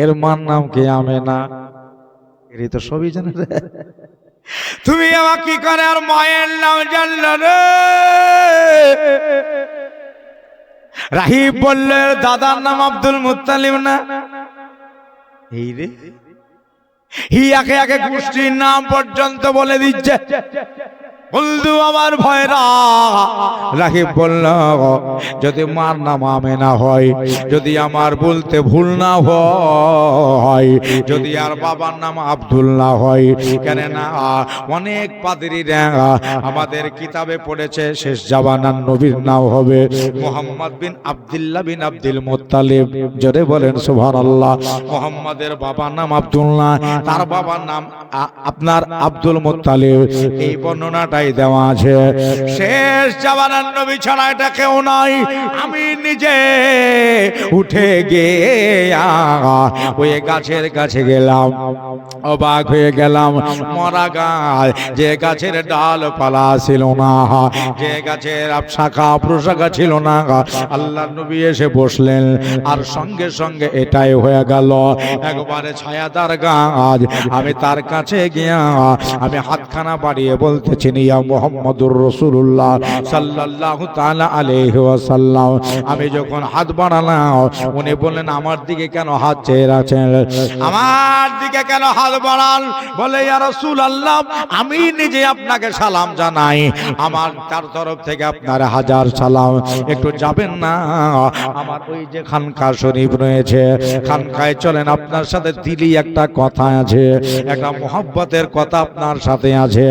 Speaker 1: এর মার নাম কি? আমেনা। এর তো সবই জানে রে। তুমি আবার কি করে আর মায়ের নাম জানলে রে? রাহিব বললে দাদার নাম আব্দুল মুত্তালিব না? এই রে, একে একে গোষ্ঠীর নাম পর্যন্ত বলে দিচ্ছে। বন্ধু আমার ভয়রা। রাহিব বলল যদি মার নাম আমেনা হয়, যদি আমার বলতে ভুল না হয়, যদি আর বাবার নাম আব্দুল্লাহ হয়, কেন না অনেক পাদ্রীরা আমাদের কিতাবে পড়েছে শেষ জামানার নবীর নাম হবে মুহাম্মদ বিন আব্দুল্লাহ বিন আব্দুল মুত্তালিব। জোরে বলেন সুবহানাল্লাহ। মুহাম্মাদের বাবার নাম আব্দুল্লাহ, তার বাবার নাম আপনার আব্দুল মুত্তালিব। এই বর্ণনাটাই দেওয়া আছে। শেষ জামানার নবী ছাড়া এটা কেউ নাই। আমি নিজে উঠে গিয়ে ওই গাছের কাছে গেলাম, অবাক হয়ে গেলাম। মরা গাছ, যে গাছের ডাল পালা ছিল না, যে গাছের শাখা প্রশাখা ছিল না, আল্লাহ নবী এসে বসলেন। আর সঙ্গে সঙ্গে এটাই হয়ে গেল একবারে ছায়াদার গাছ। আমি তার কাছে গিয়া আমি হাতখানা বাড়িয়ে বলতেছি ইয়া মুহাম্মাদুর রাসূলুল্লাহ সাল্লাল্লাহু তাআলা আলাইহি ওয়াসাল্লাম। আমি যখন হাত বাড়ালাম, উনি বললেন আমার দিকে কেন হাত চেয়ে আছেন? আমার দিকে কেন হাত বাড়ান? বলে ইয়া রাসূলুল্লাহ, আমি নিজে আপনাকে সালাম জানাই, আমার তার তরফ থেকে আপনার হাজার সালাম। একটু যাবেন না? আমার ওই যে খানকা শরীফ রয়েছে, খানকায় চলেন, আপনার সাথে দিলি একটা কথা আছে, একটা মোহাব্বতের কথা আপনার সাথে আছে।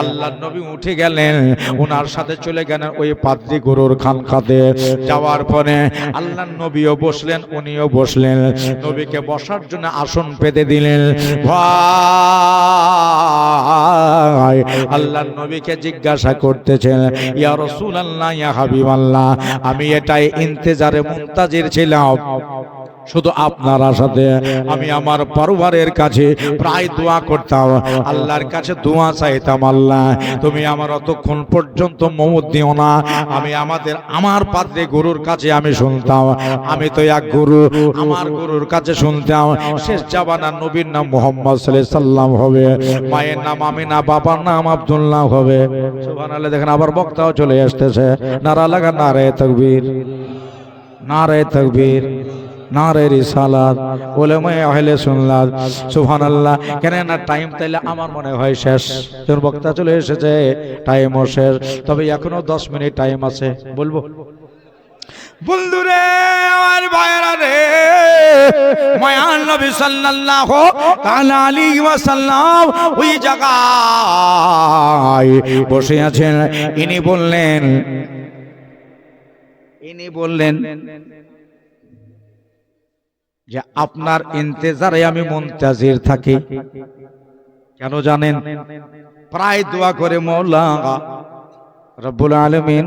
Speaker 1: আল্লাহ নবী উঠে গেলেন, ওনার সাথে চলে গেলেন ওই পাদ্রী গুরুর খানকাতে। যাওয়ার পরে আল্লাহ নবীও বসলেন, উনিও বসলেন। নবীকে বসার জন্য আসন পেতে দিলেন। ভাই আল্লাহ নবীকে জিজ্ঞাসা করতেছেন ইয়া রাসূলুল্লাহ ইয়া হাবিবাল্লাহ, আমি এটাই ইন্তেজারে মুনতাজির ছিলাম, শুধু আপনার সাথে আমি আমার পরিবারের কাছে প্রায় দোয়া করতাম, আল্লাহর কাছে দোয়া চাইতাম, আল্লাহ তুমি আমার অতক্ষণ পর্যন্ত মওত দিও না। আমি আমার পাদ্রী গুরুর কাছে আমি শুনতাম, আমি তো এক গুরু, আমার গুরুর কাছে শুনতাম শেষ জামানার নবীর নাম মুহাম্মদ সাল্লাল্লাহু আলাইহি সাল্লাম হবে, মায়ের নাম আমিনা, বাবার নাম আব্দুল্লাহ হবে। সুবহানাল্লাহ। দেখেন আবার বক্তাও চলে আসতেছে। নারা লাগা, নারে তাকবীর, নারে তাকবীর, নারে রিসালাত, উলামায়ে আহলে সুন্নাত। সুবহানাল্লাহ। কেন না টাইম তাইলে আমার মনে হয় শেষ, তোর বক্তা চলে এসেছে, টাইমও শেষ, তবে এখনো 10 মিনিট টাইম আছে। বলবো বন্ধুরে আমার ভাইরা রে, মায়ান নবী সাল্লাল্লাহু তাআলা আলাইহি ওয়াসাল্লাম ওই জায়গায় বসে আছেন। ইনি বললেন যে আপনার ইন্তেজারে আমি মুনতাজির থাকি। কেন জানেন? প্রায় দোয়া করে মওলা রব্বুল আলামিন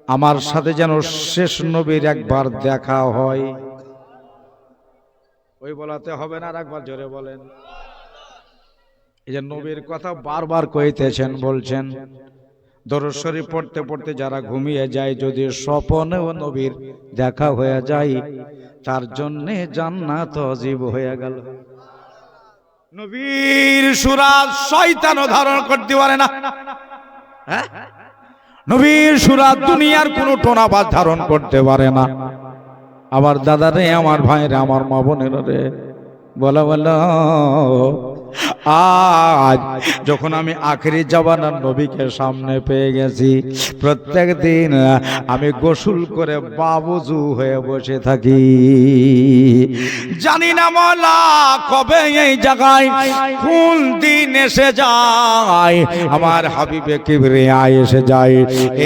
Speaker 1: আমার সাথে যেন শেষ নবীর একবার দেখা হয়। ওই বলাতে হবে না, আর একবার জোরে বলেন। এই যে নবীর কথা বারবার কইতেছেন, বলছেন দরুদ শরীফ পড়তে পড়তে যারা ঘুমিয়ে যায়, যদি স্বপ্নেও নবীর দেখা হয়ে যায়, তার জন্যে জান্নাত অজীব হয়ে গেল। নবীর সুরাত শয়তানও ধারণ করতে পারে না। হ্যাঁ, নবীর সুরাত দুনিয়ার কোনো টোনাবাজ ধারণ করতে পারে না। আমার দাদা রে, আমার ভাই রে, আমার মা বোনেরা রে, বলা আজ যখন আমি আখেরি জামানার নবীকে সামনে পেয়ে গেছি, প্রত্যেক দিন আমি গোসল করে বাবুজু হয়ে বসে থাকি। জানি না মওলা কবে এই জায়গায় কোন দিন এসে যায়, আমার হাবিবে কিবরিয়া এসে যায়।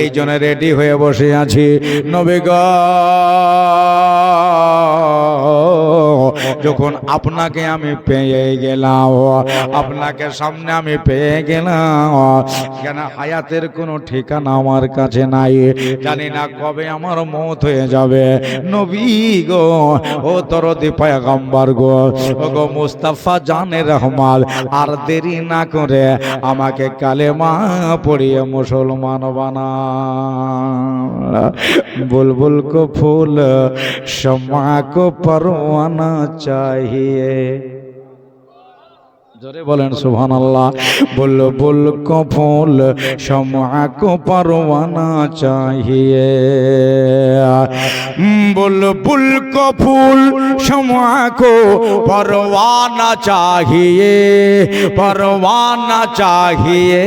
Speaker 1: এই জন্য রেডি হয়ে বসে আছি। নবী গো, যখন আপনাকে আমি পেয়ে গেলাম, আপনাকে সামনে আমি পেয়ে গেলাম, কেন হায়াতের কোনো ঠিকানা আমার কাছে নাই। জানি না কবে আমার মওত হয়ে যাবে। নবী গো, ও দরদি পয়গম্বর গো, ও গো মুস্তাফা জানে রহমাত, আর দেরি না করে আমাকে কালেমা পড়িয়ে মুসলমান বানা। বুলবুল কো ফুল शम्मा को परवाना चाहिए। জোরে বলেন সুবহানাল্লাহ। বুলবুল को फूल शम्मा को परवाना चाहिए। बुलबुल को फूल शम्मा को परवाना चाहिए, परवाना चाहिए।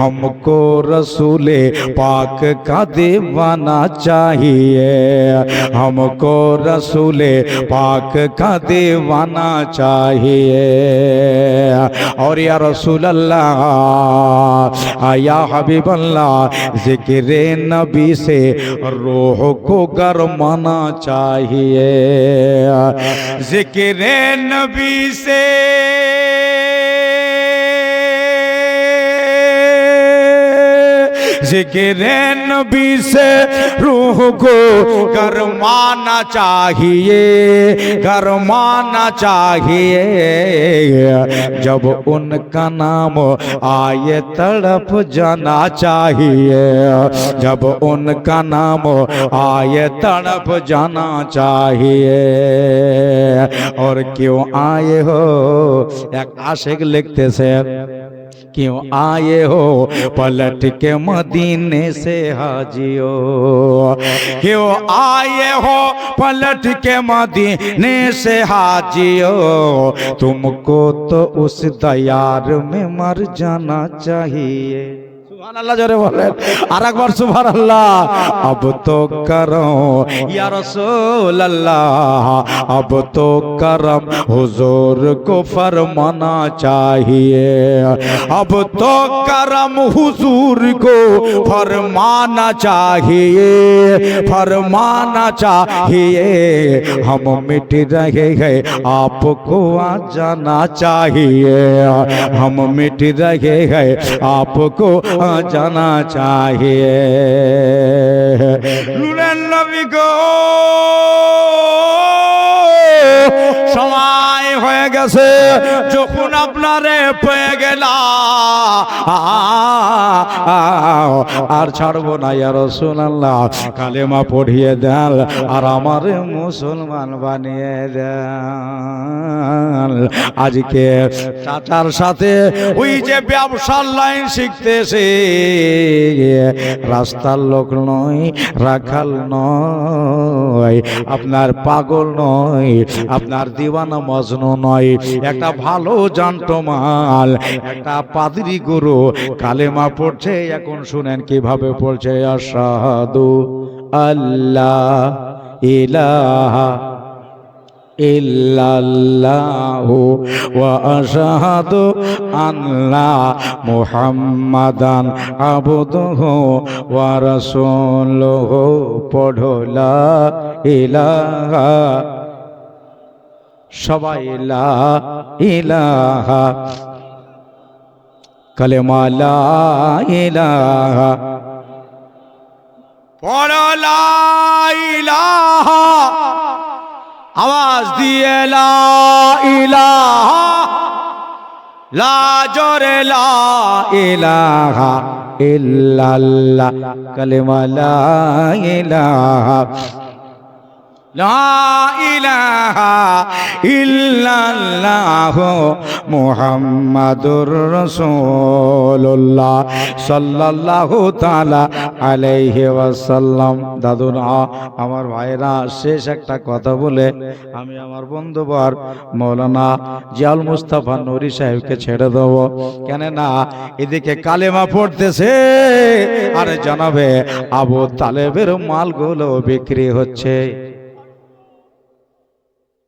Speaker 1: हमको रसूले पाक का दीवाना चाहिए, हमको रसूले पाक का दीवाना चाहिए। और या रसूल अल्लाह, या हबीब अल्लाह, जिक्र नबी से रूह को गरमाना चाहिए, जिक्र नबी से जिक्र नबी से रूह को गरमाना चाहिए, गरमाना चाहिए। जब उनका नाम आए तड़प जाना चाहिए, जब उनका नाम आए तड़प जाना चाहिए। और क्यों आए हो, एक आशिक लिखते से, क्यों आए हो पलट के मदीने से हाजियो, क्यों आए हो पलट के मदीने से हाजियो। तुमको तो उस दयार में मर जाना चाहिए। सुभानअल्लाह जोरे बोलें, और एक बार सुभानअल्लाह। अब तो करो या रसूल अल्लाह, अब तो करम हुजूर को फरमाना चाहिए, अब तो करम हुजूर को फरमाना चाहिए, फरमाना चाहिए। हम मिट रहे हैं आपको आ जाना चाहिए, हम मिट रहे हैं आपको जाना चाहिए। नूरे नबी को সময় হয়ে গেছে, যখন আপনারে পেয়ে গেলাম আর ছাড়বো না ইয়া রাসূলুল্লাহ। কালেমা পড়িয়ে দেন আর আমারে মুসলমান বানিয়ে দেন। আজকে চাচার সাথে ওই যে ব্যবসার লাইন শিখতেছে, রাস্তার লোক নয়, রাখাল নয়, আপনার পাগল নয়, আপনার দিওয়ানা মজনু নয়, একটা ভালো জানতো মাল, একটা পাদ্রী গুরু কালেমা পড়ছে। এখন শুনেন কিভাবে পড়ছে। আশহাদু আল্লাহ ইলাহা ইল্লাল্লাহু ওয়া আশহাদু আন্না মুহাম্মাদান আবদুহু ওয়া রাসূলুহু। পড়ো লা ইলাহা, সবাই লা ইলাহা, কালেমা লা ইলাহা, পড়ো লা ইলাহা, আওয়াজ দিয়ে লা ইলাহা, লা জোরে লা ইলাহা ইল্লাল্লাহ, কালেমা লা ইলাহা লা ইলাহা ইল্লাল্লাহ মুহাম্মাদুর রাসূলুল্লাহ সাল্লাল্লাহু তাআলা আলাইহি ওয়াসাল্লাম। দাদুরা, আমার ভাইরা, শেষ একটা কথা বলে আমি আমার বন্ধুবর মৌলানা জিয়াউল মুস্তাফা নুরি সাহেবকে ছেড়ে দেব। কেন না এদিকে কালেমা পড়তেছে আর জানাবে আবু তালেবের মালগুলো বিক্রি হচ্ছে।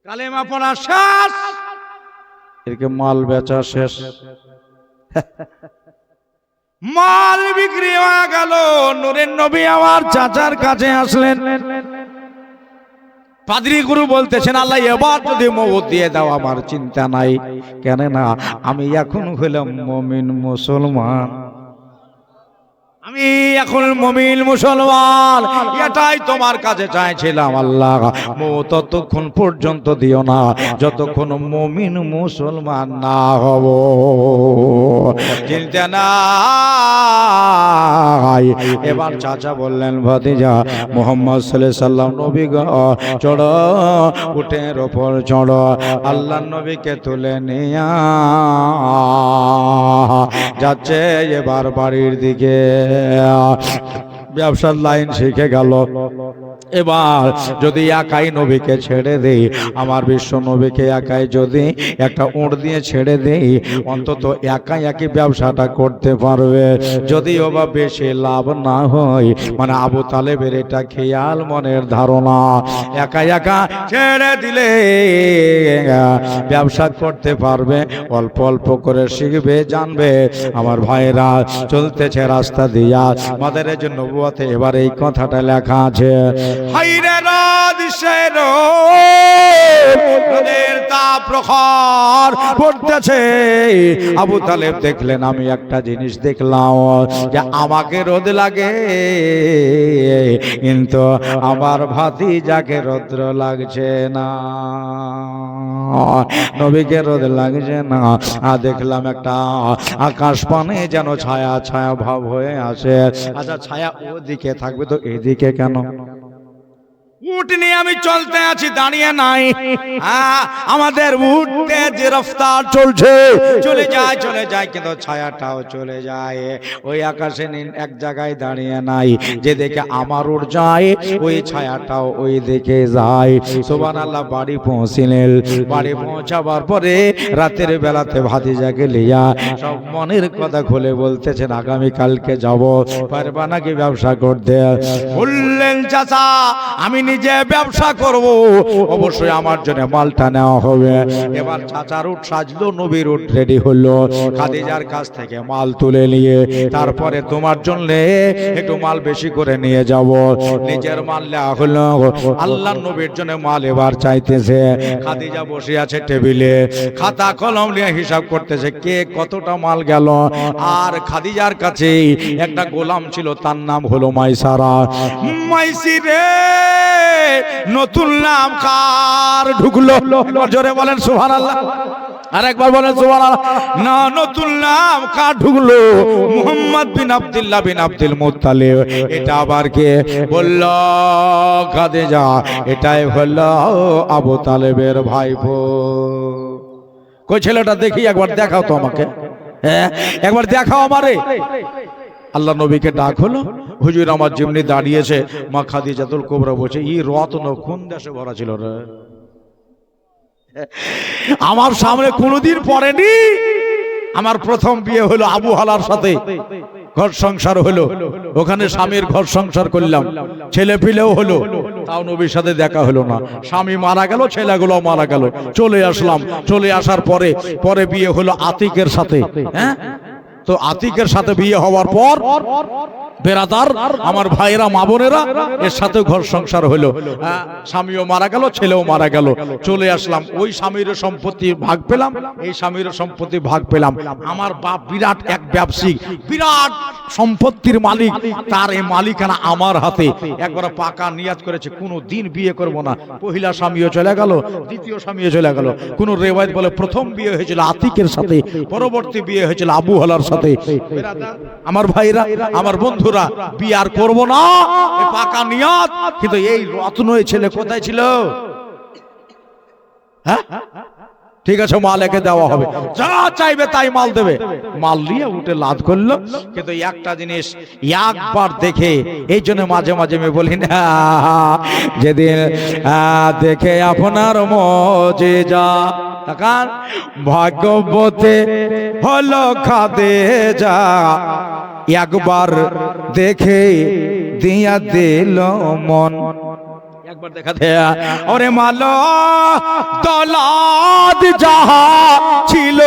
Speaker 1: কালেমা পড়া শেষ, এদিকে মাল বেচা শেষ। মাল বিক্রি হয়ে গেল। নূরের নবী আমার চাচার কাছে আসলেন। পাদ্রী গুরু বলতেছেন, আল্লাহ এবার যদি মওত দিয়ে দাও আমার চিন্তা নাই, কেন না আমি এখন হইলাম মুমিন মুসলমান, আমি এখন মুমিন মুসলমান, এটাই তোমার কাছে চাইছিলাম। আল্লাহ মওত ততক্ষণ পর্যন্ত দিও না যতক্ষণ মুমিন মুসলমান না হব। চিন্তা নাই। এবার চাচা বললেন, ভাতিজা মুহাম্মদ সাল্লাল্লাহু আলাইহি সাল্লাম নবী গো, চড়ো উটের ওপর চড়ো, আল্লাহর নবীকে তুলে নিয়া যাচ্ছে এবার বাড়ির দিকে। ব্যবসার লাইন শিখে গেল। এবার যদি একাই নবীকে ছেড়ে দেই, আমার বিশ্ব নবীকে একাই যদি একটা উট দিয়ে ছেড়ে দেই, অন্তত একাই একই ব্যবসাটা করতে পারবে। যদিও বা বেশি লাভ না হয়, মানে আবু তালেবের এটা খেয়াল মনের ধারণা, একা একা ছেড়ে দিলে ব্যবসা করতে পারবে, অল্প অল্প করে শিখবে, জানবে। আমার ভাইরা, চলতেছে রাস্তা দিয়া আমাদের জন্য নবুয়তে এবার এই কথাটা লেখা আছে, হাইরে রাত সেরো রোদের তাপ প্রখর পড়তেছে। আবু তালেব দেখলেন, আমি একটা জিনিস দেখলাম যে আমাকে রোদ লাগে কিন্তু আমার ভাতিজাকে রৌদ্র লাগছে না, নবীকে রোদ লাগছে না। আর দেখলাম একটা আকাশ পানে যেন ছায়া ছায়া ভাব হয়ে আসে। আচ্ছা, ছায়া ওদিকে থাকবে তো এদিকে কেন? উট নিয়ে আমি চলতে আছি, দাঁড়িয়ে নাই। আমাদের উঠতে যে রফতার চলছে, চলে যায় কিন্তু ছায়াটাও চলে যায়। ওই আকাশে এক জায়গায় দাঁড়িয়ে নাই, যে দেখে আমার উঠ যায় ওই ছায়াটাও ওই দিকে যায়। সুবহানাল্লাহ। বাড়ি পৌঁছিলেন। বাড়ি পৌঁছাবার পরে রাতের বেলাতে ভাতিজাকে লিয়া সব মনের কথা খুলে বলতেছেন, আগামী কালকে যাব, পারবা নাকি ব্যবসা করতে? বললেন, চাচা আমি নিজে ব্যবসা করব, অবশ্যই আমার জন্য মালটা নেওয়া হবে। এবার চাচার উট সাজলো, নবীর উট রেডি হলো। খাদিজার কাছ থেকে মাল তুলে নিয়ে তারপরে তোমার জন্য একটু মাল বেশি করে নিয়ে যাব। নিজের মাল নেওয়া হলো, আল্লাহর নবীর জন্য মাল এবার চাইতেছে। খাদিজা বসে আছে টেবিলে, খাতা কলম নিয়ে হিসাব করতেছে কে কতটা মাল গেল। আর খাদিজার কাছে একটা গোলাম ছিল, তার নাম হলো মাইসারা। মাইসি রে, নতুন নাম কার ঢুকলো? জোরে বলেন সুবহানাল্লাহ। আর একবার বলেন সুবহানাল্লাহ। না, নতুন নাম কার ঢুকলো? মুহাম্মদ বিন আব্দুল্লাহ বিন আব্দুল মুত্তালিব। এটা আবার কে? বলল খাদিজা, এটাই হলো আবু তালেবের ভাইপো। কই ছেলেটা দেখি, একবার দেখাও তো আমাকে। হ্যাঁ, একবার দেখাও আমারে। আল্লাহ নবীকে ডাক হলো, হুজুর আমার যেমনি দাঁড়িয়েছে, মা খাদিজাতুল কুবরা বলছে, ই রত্ন কোন দেশে ভরা ছিল রে? আমার সামনে কোনোদিন পড়েনি। আমার প্রথম বিয়ে হলো আবু হালার সাথে, ঘর সংসার হলো, ওখানে স্বামীর ঘর সংসার করলাম, ছেলে পিলেও হলো, তাও নবীর সাথে দেখা হলো না। স্বামী মারা গেল, ছেলেগুলো মারা গেল, চলে আসলাম। চলে আসার পরে বিয়ে হলো আতিকের সাথে। হ্যাঁ, তো আতিকের সাথে বিয়ে হওয়ার পর বেরাদার আমার ভাইরা মা বোনেরা এর সাথে ঘর সংসার হলো। স্বামীও মারা গেল, ছেলেও মারা গেল, চলে আসলাম। ওই স্বামীর সম্পত্তি ভাগ পেলাম, এই স্বামীর সম্পত্তি ভাগ পেলাম। আমার বাপ বিরাট এক ব্যবসায়ী, বিরাট সম্পত্তির মালিক, তার এই মালিকানা আমার হাতে। একবার পাকা নিয়াত করেছে কোনো দিন বিয়ে করব না। পহিলা স্বামীও চলে গেল, দ্বিতীয় স্বামীও চলে গেল। কোন রেওয়ায়েত বলে প্রথম বিয়ে হয়েছিল আতিকের সাথে, পরবর্তী বিয়ে হয়েছিল আবু হালার সাথে। আমার ভাইরা, আমার বন্ধুরা, বিয়ার করব না এ পাকা নিয়ত, কিন্তু এই রত্ন এই ছেলে কোথায় ছিল? হ্যাঁ ঠিক আছে, মাল একে দেওয়া হবে, যা চাইবে তাই মাল দেবে। মাল নিয়ে উঠে লাদ করলো। কিন্তু একটা জিনিস একবার দেখে, এই জন্য মাঝে মাঝে আমি বলি না, যেদিন দেখে আপনার মজেজা, তাকান ভাগ্যবতে হলো খাদিজা, একবার দেখে দিয়া দিল মন। একবার দেখা দেয়া ওরে মালো দলাদ যাহা ছিল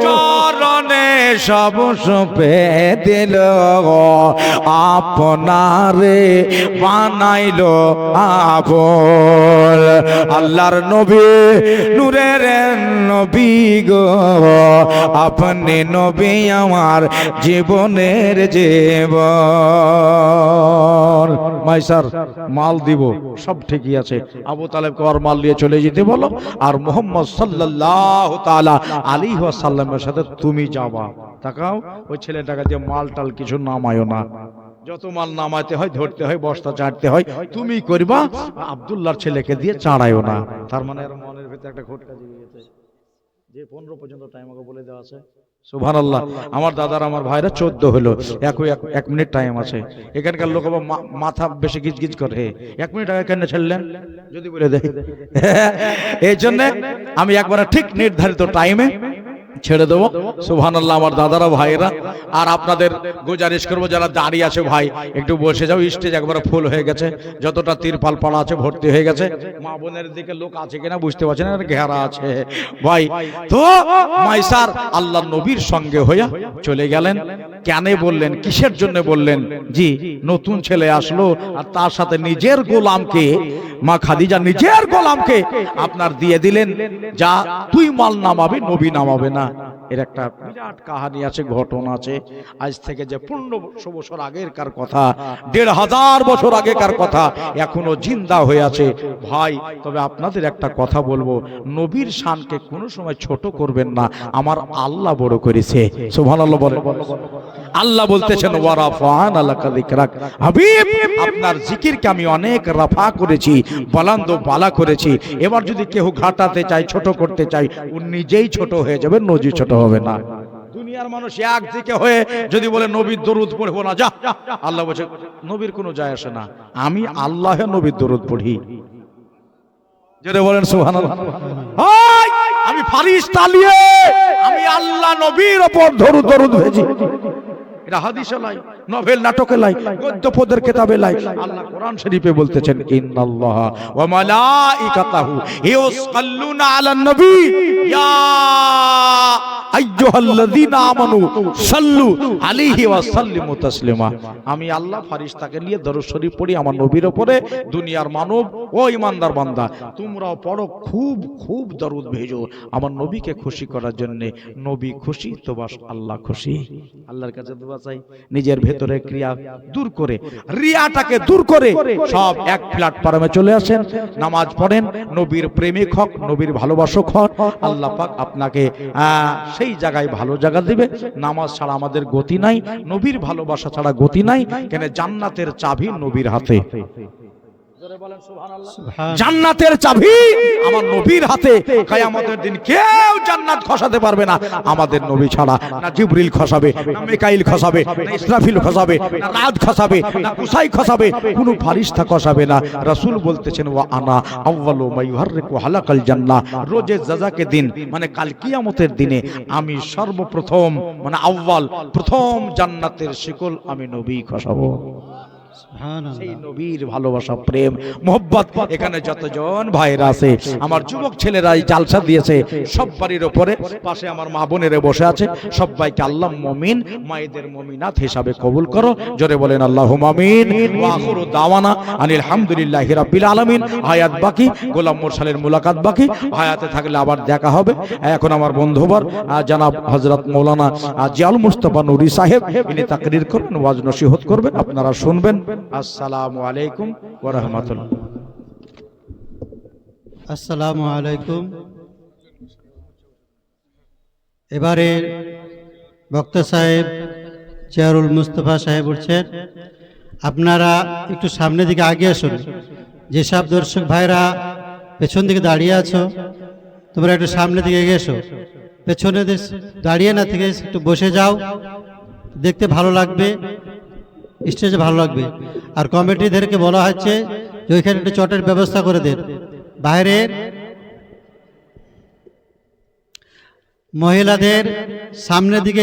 Speaker 1: চরণে সব সপে দিল, আপনারে বানাইলো আপন। আল্লাহর নবী নূরের নবী গো, আপনি নবী আমার জীবনের জীবন। মাইসার মাল দিব, সব ঠিকই আছে। আবু তালেবকে আর মাল নিয়ে চলে যেতে বলো, আর মুহাম্মদ সাল্লাল্লাহু তাআলা আলাইহি ওয়াসাল্লামের সাথে তুমি যাবা। তাকাও, ওই ছেলেটাকে দিয়ে মাল টাল কিছু নামায়ও না, যত মাল নামাইতে হয়, ধরতে হয়, বস্তা চাটতে হয়, তুমি করবা। আব্দুল্লাহর ছেলেকে দিয়ে চাড়ায়ও না। তার মানে এর মনের ভিতরে একটা খটকা জেগে গেছে যে 15 পর্যন্ত টাইম আমাকে বলে দেওয়া আছে। সুবহানাল্লাহ। আমার দাদার আমার ভাইরা 14 হলো, এক মিনিট টাইম আছে। এখানকার লোক মাথা বেশি গিজগিজ করে, 1 মিনিট আগে কেন ছাড়লেন যদি বলে দেয়। এই জন্য আমি একবার ঠিক নির্ধারিত টাইমে ছেড়ে দেবো। সুবহানাল্লাহ। আমার দাদারা ভাইরা, আর আপনাদের গুজারিশ করবো যারা দাঁড়িয়ে আছে, ভাই একটু বসে যাও, স্টেজ একবার ফুল হয়ে গেছে, যতটা তিরপাল পাড়া আছে ভর্তি হয়ে গেছে। মা বোনের দিকে লোক আছে কিনা বুঝতে পারছেন না, ঘেরা আছে ভাই। তো মাইসার আল্লাহ নবীর সঙ্গে হইয়া চলে গেলেন। কেন বললেন, কিসের জন্য বললেন? জি, নতুন ছেলে আসলো, আর তার সাথে নিজের গোলামকে, মা খাদিজা নিজের গোলামকে আপনার দিয়ে দিলেন, যা তুই মাল নামাবি, নবী নামাবে না। এর একটা বিরাট কাহিনী আছে, ঘটনা আছে। আজ থেকে যে 1500 বছর আগেরকার কথা, 1500 বছর আগেকার কথা এখনো জিন্দা হয়ে আছে ভাই। তবে আপনাদের একটা কথা বলবো, নবীর শানকে কোনো সময় ছোট করবেন না। আমার আল্লাহ বড় করেছে। সুবহানাল্লাহ বলেন। আল্লাহ বলতেছেন ওয়ারাফা'না লাকা যিকরাক, হাবিব আপনার জিকিরকে আমি অনেক রাফা করেছি, বালান্দ বালা করেছি। এবার যদি কেউ ঘাটাতে চায়, ছোট করতে চায়, ও নিজেই ছোট হয়ে যাবে, নবী ছোট হবে না। দুনিয়ার মানুষ একদিকে হয়ে যদি বলে নবীর দরুদ পড়বো না, যা, আল্লাহ বলছে নবীর কোনো যায় আসে না, আমি আল্লাহে নবীর দরুদ পড়ি। জোরে বলেন সুবহানাল্লাহ। আমি ফারিস্তা নিয়ে আমি আল্লাহ নবীর উপর দরুদ ভেজি। এটা হাদিসে লাই, নভেল নাটকে লাই, গদ্য পদের কিতাবে লাই। আল্লাহ কোরআন শরীফে বলতেছেন ইন্নাল্লাহা ওয়া মালাইকাতাহু ইউসাল্লুনা আলান নবী ইয়া আইয়ুহাল্লাযীনা আমানু সাল্লু আলাইহি ওয়া সাল্লিমু তাসলিমা। আমি আল্লাহ ফারিস্তাকে নিয়ে দরুদ শরীফ পড়ি আমার নবীর উপরে। দুনিয়ার মানব ও ইমানদার বান্দা, তোমরাও পড়ো, খুব খুব দরুদ ভেজো আমার নবীকে খুশি করার জন্য। নবী খুশি তো বাস আল্লাহ খুশি। আল্লাহর কাছে দোয়া চাই, নিজের ভেতরে ক্রিয়া দূর করে, রিয়াটাকে দূর করে সব এক প্ল্যাটফর্মে চলে আসেন, নামাজ পড়েন, নবীর প্রেমিক হক, নবীর ভালোবাসক হক। আল্লাহ পাক আপনাকে সেই জায়গায় ভালো জায়গা দিবে। নামাজ ছাড়া আমাদের গতি নাই, নবীর ভালোবাসা ছাড়া গতি নাই। কেন জান্নাতের চাবি নবীর হাতে। জান্নাতের চাবি আমার নবীর হাতে। কিয়ামতের দিন কেউ জান্নাত খসাতে পারবে না আমাদের নবী ছাড়া। না জিবরিল খসাবে, না মিকাইল খসাবে, না ইসরাফিল খসাবে, না রাদ খসাবে, না কুসাই খসাবে, কোনো ফারিস্তা খসাবে না। রাসূল বলতেছেন ওয়া আনা আউয়ালু মা ইউহাররিকু হালাকাল জান্নাহ। রোজে জাযাকে দিন মানে কাল কিয়ামতের দিনে আমি সর্বপ্রথম মানে আউয়াল প্রথম জান্নাতের শিকল আমি নবী খসাবো। সেই নবীর ভালোবাসা, প্রেম, মোহব্বত। এখানে যতজন ভাইরা আছে, আমার যুবক ছেলেরা জালসা দিয়েছে, সব বাড়ির উপরে পাশে আমার মা বোনেরা বসে আছে, সবাইকে আল্লাহ মুমিন মায়েদের মুমিনাত হিসাবে কবুল করো। জোরে বলেন আল্লাহুম্মা আমিন। ওয়া আখিরু দাওয়ানা আনিল হামদুলিল্লাহি রাব্বিল আলামিন। হায়াত বাকি, গোলাম মুরসালের মুলাকাত বাকি, হায়াতে থাকলে আবার দেখা হবে। এখন আমার বন্ধুবর জনাব হযরত মাওলানা জিয়াউল মুস্তাফা নুরি সাহেব, ইনি তাকরীর করবেন, ওয়াজ নসিহত করবেন, আপনারা শুনবেন। আসসালামু আলাইকুম ওয়া রাহমাতুল্লাহ।
Speaker 2: আসসালামু আলাইকুম। এবারে বক্তা সাহেব চেয়ারুল মুস্তফা সাহেব উঠছেন। আপনারা একটু সামনের দিকে আগে আসুন। যেসব দর্শক ভাইরা পেছন দিকে দাঁড়িয়ে আছো, তোমরা একটু সামনের দিকে এগিয়ে এসো। পেছনে দাঁড়িয়ে না থেকে একটু বসে যাও, দেখতে ভালো লাগবে, স্টেজে ভালো লাগবে। আর কমিটিদেরকে বলা হচ্ছে যে ওইখানে একটু চটের ব্যবস্থা করে দেন। বাইরের মহিলাদের সামনের দিকে